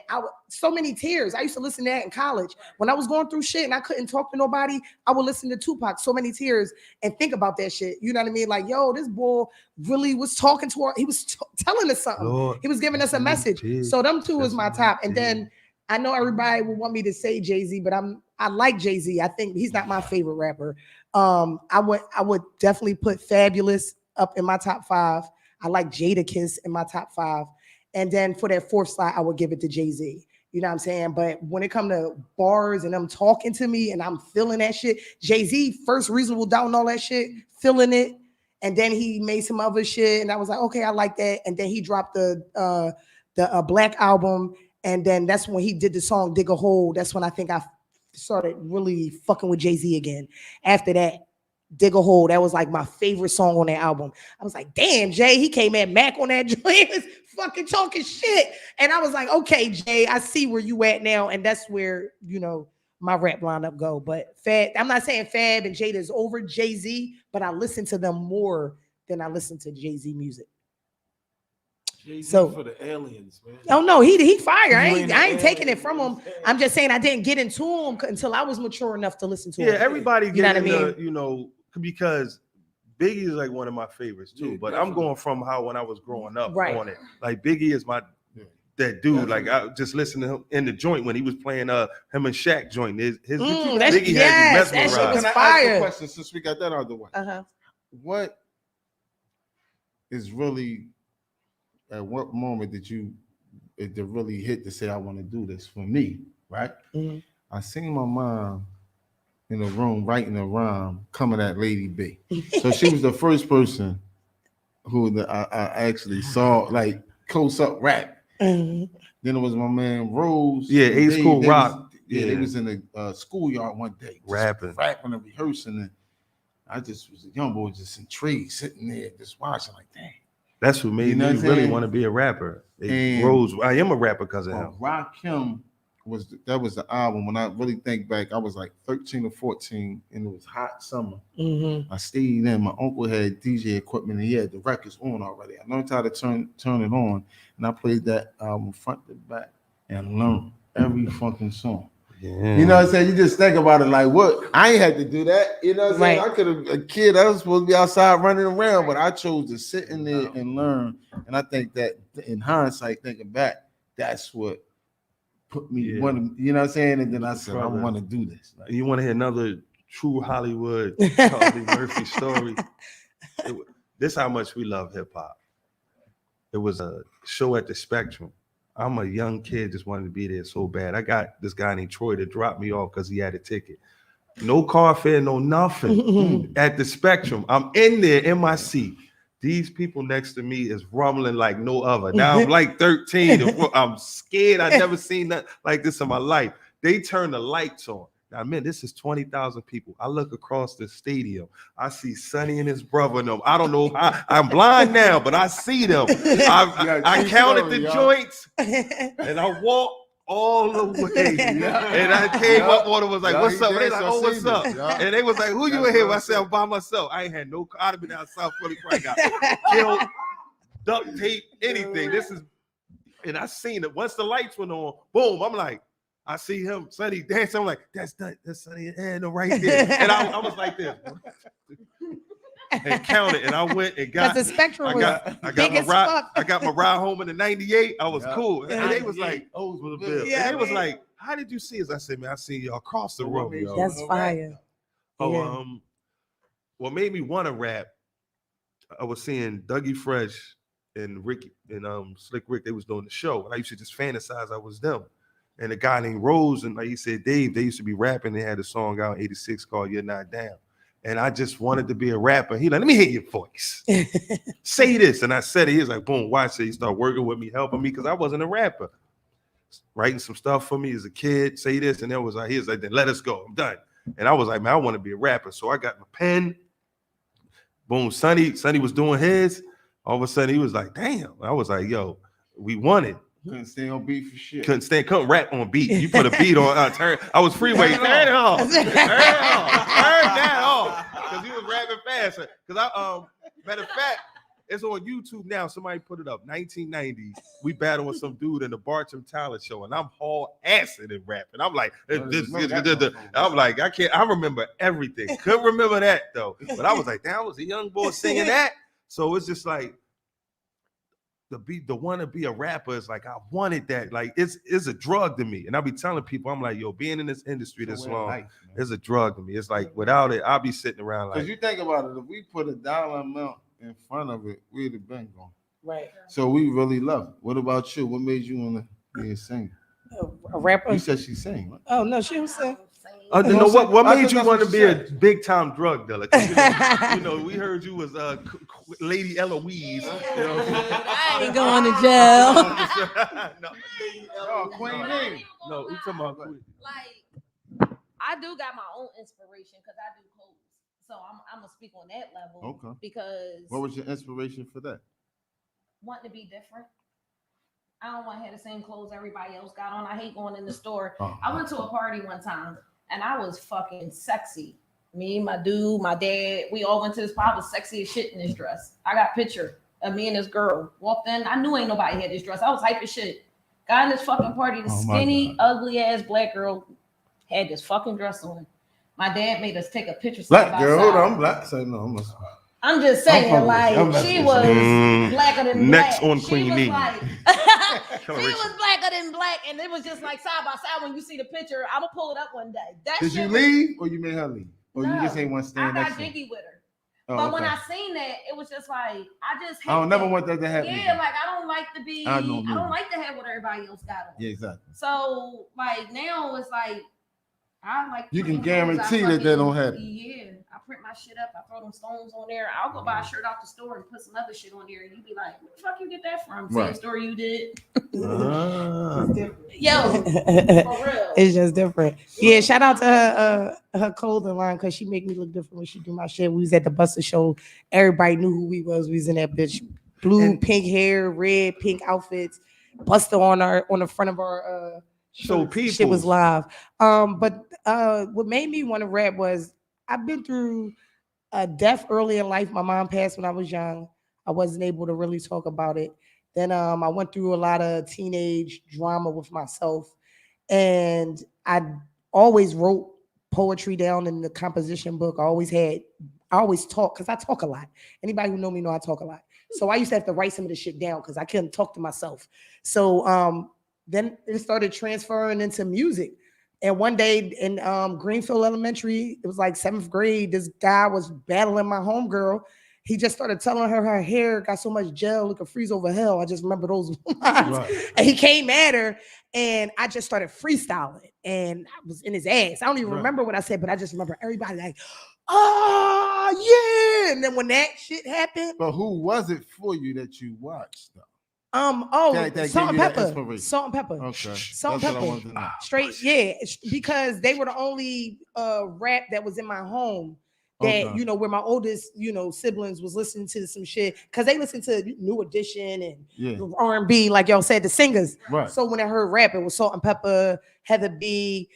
so many tears. I used to listen to that in college. When I was going through shit and I couldn't talk to nobody, I would listen to Tupac, So Many Tears, and think about that shit. You know what I mean? Like, yo, this boy really was talking to her. He was telling us something. Lord, He was giving us a message. So them two is my top. And then I know everybody will want me to say Jay-Z, but I like Jay-Z. I think he's not my favorite rapper. I would definitely put Fabulous up in my top 5. I like Jadakiss in my top 5. And then for that 4th slot, I would give it to Jay-Z. You know what I'm saying? But when it comes to bars and them talking to me and I'm feeling that shit, Jay-Z, first Reasonable Doubt and all that shit, feeling it. And then he made some other shit. And I was like, okay, I like that. And then he dropped the Black album. And then that's when he did the song Dig a Hole. That's when I think I started really fucking with Jay-Z again. After that, Dig a Hole, that was like my favorite song on that album. I was like, damn, Jay, he came at Mac on that joint. He was fucking talking shit. And I was like, okay, Jay, I see where you at now. And that's where, my rap lineup go. But I'm not saying Fab and Jada is over Jay-Z, but I listen to them more than I listen to Jay-Z music. So for the aliens, man. Oh no, he fire. I ain't taking it from him. I'm just saying I didn't get into him until I was mature enough to listen to him. Yeah, everybody You know get what I into, because Biggie is like one of my favorites too. Yeah, but definitely. I'm going from how when I was growing up Right. on it. Like Biggie is that dude. Like I just listened to him in the joint when he was playing him and Shaq joint. His Biggie had you that shit mesmerized. was Can I ask fire. a question since we got that out of the way? What is really, at what moment did it really hit to say I want to do this for me, right? Mhm. I seen my mom in the room writing a rhyme coming at Lady B. So she was the first person who I actually saw like close up rap. Mhm. Then it was my man Rose. Yeah, and A Dave. School They Rock. They was in the schoolyard one day, just Rapping. and rehearsing. And I just was a young boy, just intrigued, sitting there, just watching, like, dang. That's what made You know me what I'm really saying? want to be a rapper. And- Rose, I am a rapper because of him. Rakim was the album. When I really think back, I was like 13 or 14, and it was hot summer. Mhm. I stayed in. My uncle had DJ equipment, and he had the records on already. I learned how to turn it on, and I played that album front to back and learned every fucking song. Yeah. You know what I'm saying? You just think about it like, what? I ain't had to do that. You know what I'm saying? Right. I could have, a kid, I was supposed to be outside running around, but I chose to sit in there and learn. And I think that in hindsight, thinking back, that's what put me, Yeah. you know what I'm saying? And then I said, I Brother. want to do this. Like, You want to hear another true Hollywood Charlie Murphy story? This how much we love hip hop. It was a show at the Spectrum. I'm a young kid, just wanted to be there so bad. I got this guy named Troy to drop me off because he had a ticket. No car fare, no nothing. At the Spectrum, I'm in there in my seat. These people next to me is rumbling like no other. Now I'm like 13. I'm scared. I've never seen nothing like this in my life. They turn the lights on. Now, man, this is 20,000 people. I look across the stadium. I see Sonny and his brother and them. I don't know how. I'm blind now, but I see them. I counted the joints, and I walked all the way. And I came up on it, was like, what's up? And they like, oh, what's up? And they was like, who you in here? I said, I'm by myself. I ain't had no car. I'd have been out South Philly before I got killed, duct tape, anything. This is, and I seen it. Once the lights went on, boom, I'm like, I see him, Sonny dancing. I'm like, that's Sonny and right there. And I was like this. And counted, and I went and got the Spectrum I was got big my as ride. fuck. I got my ride home in the '98. I was cool, and Yeah. they was like, "Oh, with a bill." Yeah, And they was man. like, "How did you see us?" I said, "Man, I seen y'all across the road." Yo. That's fire. Oh, Yeah. what made me want to rap? I was seeing Dougie Fresh and Ricky and Slick Rick. They was doing the show, and I used to just fantasize I was them. And a guy named Rose, and like he said, Dave, they used to be rapping. They had a song out in '86 called "You're Not Down." And I just wanted to be a rapper. He like, let me hear your voice. Say this. And I said it. He was like, boom, watch it. He started working with me, helping me, because I wasn't a rapper. Writing some stuff for me as a kid, say this. And then he was like, then let us go. I'm done. And I was like, man, I want to be a rapper. So I got my pen. Boom, Sonny was doing his. All of a sudden, he was like, damn. I was like, yo, we won it. couldn't stay on beat for shit. Couldn't rap on beat. You put a beat on, I was freeway, turn it off. Turn that off. Because he was rapping fast. Because matter of fact, it's on YouTube now. Somebody put it up. 1990, we battling some dude in the Bartram Talent Show, and I'm haul assing and rapping. I'm like, I remember everything. Couldn't remember that though. But I was like, damn, I was a young boy singing that. So it's just like, the want to be a rapper is like, I wanted that. Like it's a drug to me. And I'll be telling people, I'm like, yo, being in this industry this long is a drug to me. It's like without it, I'll be sitting around like. Because you think about it, if we put a dollar amount in front of it, we'd have been gone. Right. So we really love it. What about you? What made you want to be a singer? A rapper? You said she sang, right? Oh no, she was saying. What made you want to be a big time drug dealer? You know, we heard you was Lady Eloise. I ain't going to jail. No, Queen Name. No, you talking about Queen. Like, I do got my own inspiration because I do clothes, so I'm gonna speak on that level. Okay. Because what was your inspiration for that? Wanting to be different. I don't want to have the same clothes everybody else got on. I hate going in the store. I went to a party one time and I was fucking sexy. Me, my dude, my dad, we all went to this party. I was sexy as shit in this dress. I got a picture of me and this girl. Walked in. I knew ain't nobody had this dress. I was hype as shit. Got in this fucking party. The skinny, ugly ass black girl had this fucking dress on. My dad made us take a picture. Black girl, hold on, I'm black. Say no, I'm just saying, like, she was blacker than black. Next on Queen Name. She was blacker than black, and it was just like side by side. When you see the picture, I'm gonna pull it up one day. Did you leave, or you made her leave, or you just ain't want to stand next to her? I got jiggy with her. But when I seen that, it was just like I don't never want that to happen. Yeah, like I don't like to be. I don't like to have what everybody else got on. Yeah, exactly. So like now it's like I like You can printing clothes. guarantee that they don't have it. Yeah, I print my shit up. I throw them stones on there. I'll go buy a shirt out the store and put some other shit on there, and you be like, "Where the fuck you get that from?" Same Right. story you did. Ah. Yo, for real. It's just different. Yeah, shout out to her clothing line because she make me look different when she do my shit. We was at the Buster show. Everybody knew who we was. We was in that bitch. Blue, pink hair, red, pink outfits. Buster on the front of our So shit people was live. But what made me want to rap was I've been through a death early in life. My mom passed when I was young. I wasn't able to really talk about it. Then I went through a lot of teenage drama with myself, and I always wrote poetry down in the composition book. I always talk because I talk a lot. Anybody who know me know I talk a lot. So I used to have to write some of the shit down because I couldn't talk to myself. So then it started transferring into music. And one day in Greenfield Elementary, it was like 7th grade, this guy was battling my homegirl. He just started telling her hair got so much gel it could freeze over hell. I just remember those lines. Right. And he came at her, and I just started freestyling, and I was in his ass. I don't even remember what I said, but I just remember everybody like, oh yeah. And then when that shit happened, But who was it for you that you watched though? That Salt and gave you that pepper. inspiration. Salt and pepper. Okay. Salt and That's what I pepper. wanted to know. Straight, yeah. Because they were the only rap that was in my home that, Okay. where my oldest, siblings was listening to some shit. Because they listened to New Edition and Yeah. R&B, like y'all said, the singers. Right. So when I heard rap, it was Salt and Pepper, Heather B,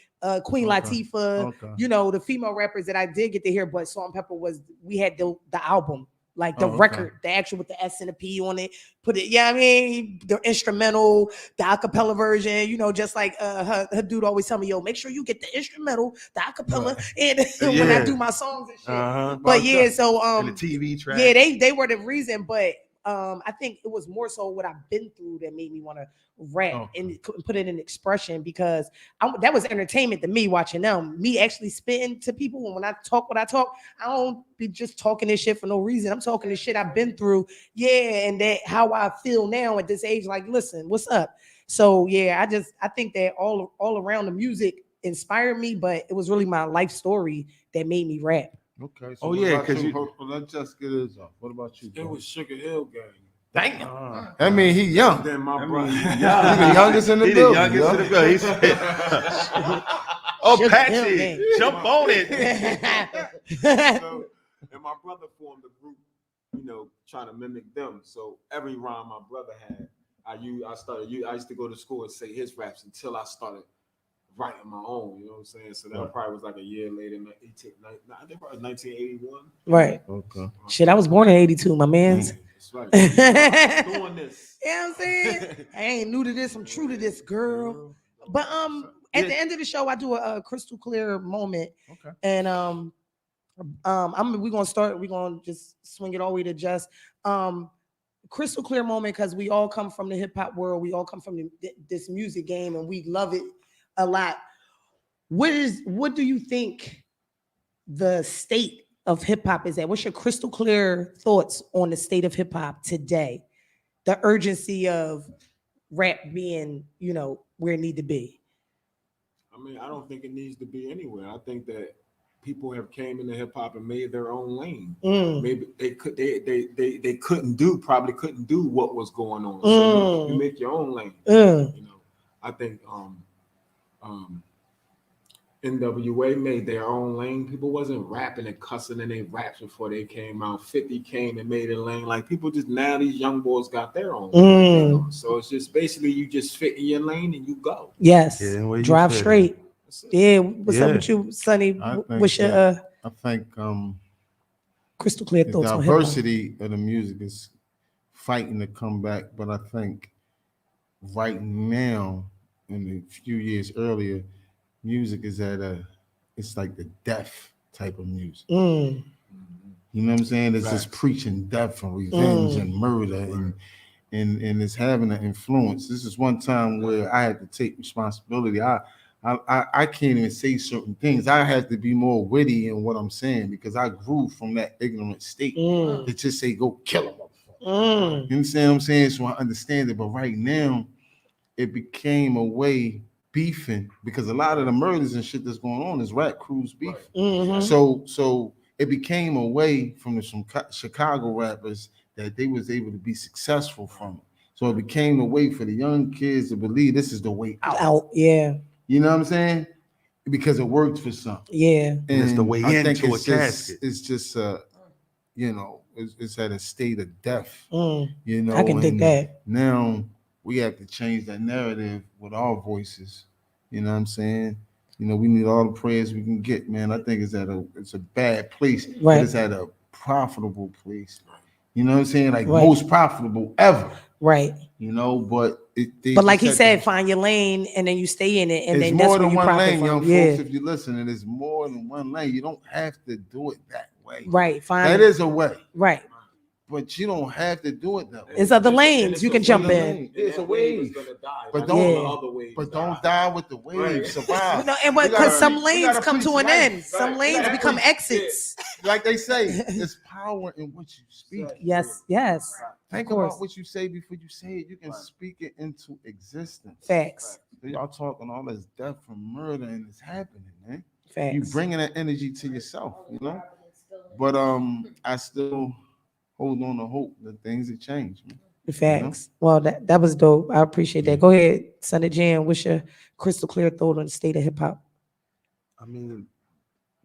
Queen Okay. Latifah, Okay. the female rappers that I did get to hear, but Salt and Pepper we had the album. Like the Oh, okay. record, the actual with the S and the P on it, put it, I mean, the instrumental, the acapella version, just like her dude always tell me, yo, make sure you get the instrumental, the acapella, and when I Yeah. do my songs and shit. Uh-huh. But yeah, so And the TV track. yeah, they were the reason, but I think it was more so what I've been through that made me want to rap and put it in expression because that was entertainment to me watching them. Me actually spitting to people, and when I talk what I talk, I don't be just talking this shit for no reason. I'm talking this shit I've been through, yeah, and that how I feel now at this age. Like, listen, what's up? So yeah, I think that all around the music inspired me, but it was really my life story that made me rap. Okay. Oh, what yeah, about 'cause you? you- Hold on, let's just get this off. What about you? It bro? was Sugar Hill Gang. Damn. I mean, he young. Then my I brother. mean, He the youngest in the He the building. youngest yo. in the building. He said, oh, Sugar Hill Patsy, Gang. jump on it. So, and my brother formed a group, trying to mimic them. So every rhyme my brother had, I used to go to school and say his raps until I started writing my own. You know what I'm saying? So that probably was like a year later, I think probably 1981. Right. Okay. Shit, I was born in 82, my man's. That's right. Doing this. You know what I'm saying? I ain't new to this. I'm true to this, girl. But at the end of the show, I do a crystal clear moment. Okay. And we're gonna just swing it all the way to just crystal clear moment because we all come from the hip hop world. We all come from this music game, and we love it a lot. What do you think the state of hip hop is at? What's your crystal clear thoughts on the state of hip hop today? The urgency of rap being, where it need to be. I mean, I don't think it needs to be anywhere. I think that people have came into hip hop and made their own lane. Maybe they probably couldn't do what was going on. So you make your own lane. I think NWA made their own lane. People wasn't rapping and cussing in their raps before they came out. 50 came and made a lane. Like people now these young boys got their own lane. So it's just basically you just fit in your lane and you go. Yes. Yeah, drive straight. Yeah. What's up with you, Sonny? What's your I think crystal clear the thoughts on hip diversity of the music is fighting to come back, but I think right now, in a few years earlier, music is it's like the death type of music. You know what I'm saying? It's just preaching death and revenge and murder and it's having an influence. This is one time where I had to take responsibility. I can't even say certain things. I had to be more witty in what I'm saying because I grew from that ignorant state to just say, go kill him. You understand what I'm saying? So I understand it. But right now, it became a way beefing because a lot of the murders and shit that's going on is rap crews beef. Mhm. So it became a way from the Chicago rappers that they was able to be successful from it. So it became a way for the young kids to believe this is the way out. Yeah. You know what I'm saying? Because it worked for some. Yeah. And it's the way I think into a it's just, casket. it's just you know, it's at a state of death. Mm. You know, I can dig and that. now we have to change that narrative with our voices. You know what I'm saying? You know, we need all the prayers we can get, man. I think it's a bad place, but Right. it's at a profitable place. You know what I'm saying? Like Right. most profitable ever. Right. You know, but But like he said, find your lane and then you stay in it, and it's then that's more where than you one profit lane, from. young Yeah. folks. If you're listening, it's more than one lane. You don't have to do it that way. Right. Find That is a way, right. but you don't have to do it that way. It's other lanes you can jump in. It's a wave, but don't die with the wave. Right. Survive. No, and because some lanes come to an end, some lanes become exits. Like they say, there's power in what you speak. Yes. Yes. Think course. about what you say before you say it. You can speak it into existence. Facts. Y'all talking all this death from murder and it's happening, man. Facts. You bringing that energy to yourself, you know. But I still hold on to hope that things have changed, man. Facts. Well, that was dope. I appreciate that. Go ahead, Sonny Jan. What's your crystal clear thought on the state of hip hop? I mean,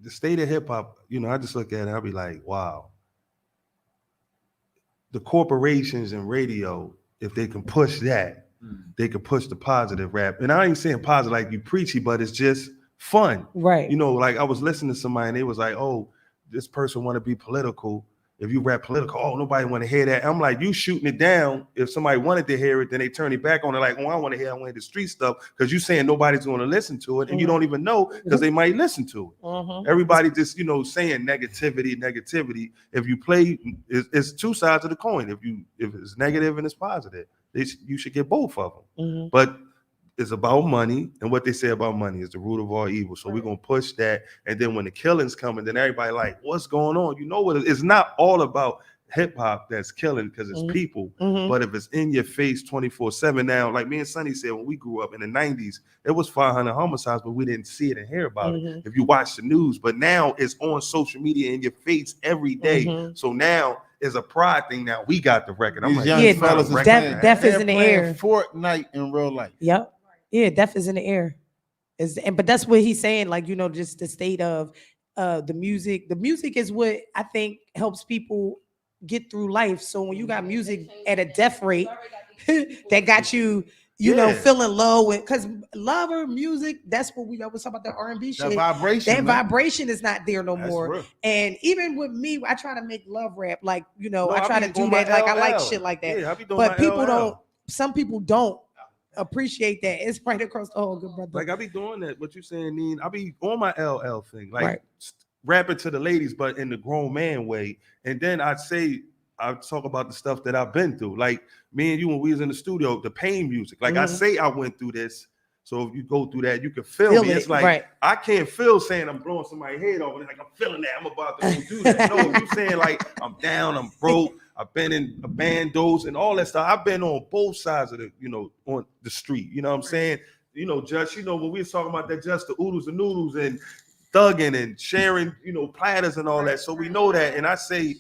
the state of hip hop, you know, I just look at it, I'll be like, wow. The corporations and radio, if they can push that, they can push the positive rap. And I ain't saying positive like you preachy, but it's just fun. Right. You know, like I was listening to somebody and they was like, oh, this person want to be political. If you rap political, oh, nobody want to hear that. I'm like, you shooting it down. If somebody wanted to hear it, then they turn it back on it like, oh, I want to hear the street stuff because you saying nobody's going to listen to it and you don't even know because they might listen to it. Everybody just, you know, saying negativity. If you play, it's two sides of the coin. If it's negative and it's positive, you should get both of them. But it's about money, and what they say about money is the root of all evil. So we're gonna push that, and then when the killings come, and then everybody like, what's going on? You know what? It's not all about hip hop that's killing because it's people, but if it's in your face 24/7 now, like me and Sonny said when we grew up in the 90s, it was 500 homicides, but we didn't see it and hear about it. If you watch the news, but now it's on social media in your face every day. So now it's a pride thing. Now we got the record. I'm These like, young yeah, fellas is death is in the air. Fortnite in real life. Yep. Yeah, death is in the air. But that's what he's saying, like, you know, just the state of the music. The music is what I think helps people get through life. So when you got music at a death rate that got you, you know, feeling low, and because love or music, that's what we always talk about, the R&B shit. That vibration, that man. vibration is not there no more. Real. And even with me, I try to make love rap, like, you know, No, I try be to do on my that. Like, I like LL. shit like that. Yeah, I be doing But my people LL. don't, some people don't appreciate that. It's right across the whole, good brother. Like I be doing that. What you saying, Neen? I be on my LL thing, like Right. rapping to the ladies, but in the grown man way. And then I talk about the stuff that I've been through. Like me and you when we was in the studio, the pain music. Like I say, I went through this. So if you go through that, you can feel me. It's like I can't feel saying I'm blowing somebody's head off, and like I'm feeling that I'm about to go do that. No, you saying like I'm down, I'm broke. I've been in bandos and all that stuff. I've been on both sides of the, you know, on the street. You know what I'm saying? You know, Judge, you know, when we was talking about that, just the oodles and noodles and thugging and sharing, you know, platters and all that. So we know that. And I say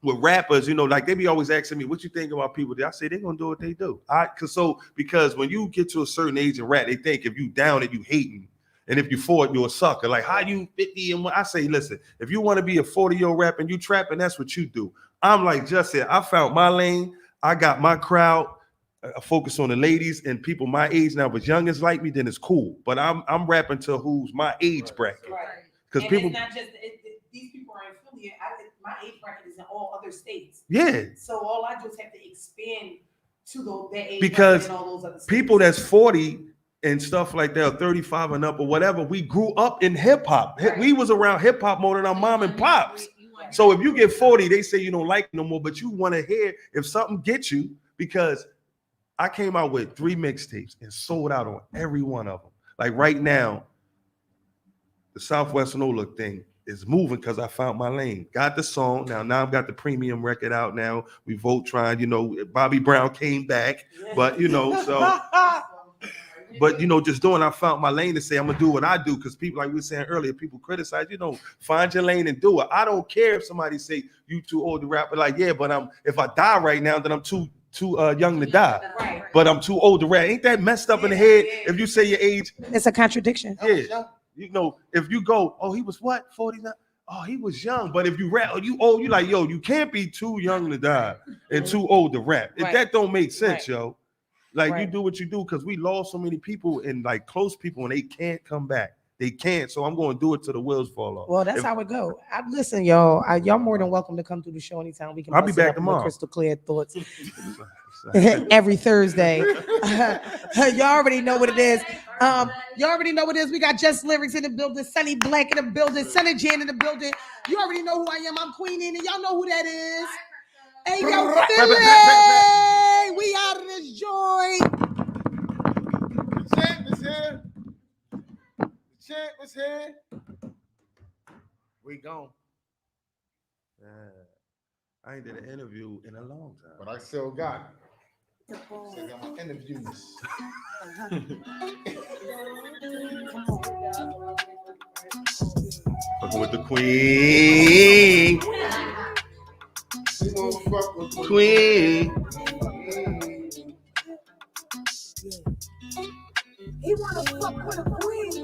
with rappers, you know, like they be always asking me, what you think about people? I say they're gonna do what they do. Because when you get to a certain age in rap, they think if you down it, you hating. And if you for it, you're a sucker. Like how you 50 and I say, listen, if you want to be a 40-year-old rapper and you trapping, that's what you do. I'm like just said, I found my lane. I got my crowd. I focus on the ladies and people my age now. But youngest like me, then it's cool. But I'm rapping to who's my age bracket. Because people, it's not just these people are in Philly. My age bracket is in all other states. Yeah. So all I do is have to expand to their age because bracket in all those other states. People that's 40 and stuff like that, or 35 and up or whatever, we grew up in hip hop. Right. We was around hip hop more than our mom and pops. So if you get 40, they say you don't like it no more, but you want to hear if something gets you, because I came out with 3 mixtapes and sold out on every one of them. Like right now, the Southwestern Look thing is moving because I found my lane. Got the song. Now I've got the premium record out now. We vote trying, you know, Bobby Brown came back, but you know, so But you know, just doing, I found my lane to say I'm gonna do what I do, because people, like we were saying earlier, people criticize. You know, find your lane and do it. I don't care if somebody say you too old to rap, but like, yeah, but if I die right now, then I'm too young to die. Right. But I'm too old to rap. Ain't that messed up in the head? If you say your age, It's a contradiction. yeah. You know, if you go, oh, he was what, 49? Oh, he was young. But if you rap, you old, you like, yo, you can't be too young to die and too old to rap. Right. That don't make sense, Right. yo. Like, you Right. do what you do, because we lost so many people and like close people, and they can't come back. They can't. So I'm going to do it till the wheels fall off. Well, that's how it go. Listen, y'all. Y'all more than welcome to come through the show anytime. We can. I'll be bust it back up in the tomorrow. Crystal clear thoughts every Thursday. Y'all already know what it is. You already know what it is. We got Just Lyrics in the building, Sunny Black in the building, Sunny Jan in the building. You already know who I am. I'm Queen Nene. Y'all know who that is. Hey, yo, Philly! We out of this joint. The champ is here. The champ is here. We gone. Yeah. I ain't did an interview in a long time. But I still got it. Still got my interviews. Fucking with the queen. She won't fuck with the Queen. He wanna fuck with a queen.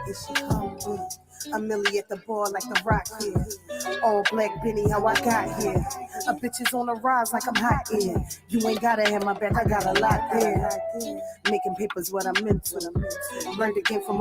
Here she come with a millie at the bar like the rock here. All black Benny, how I got here. A bitch is on the rise like I'm hot in. You ain't gotta have my back, I got a lot there. Making papers what I'm into. Learned again from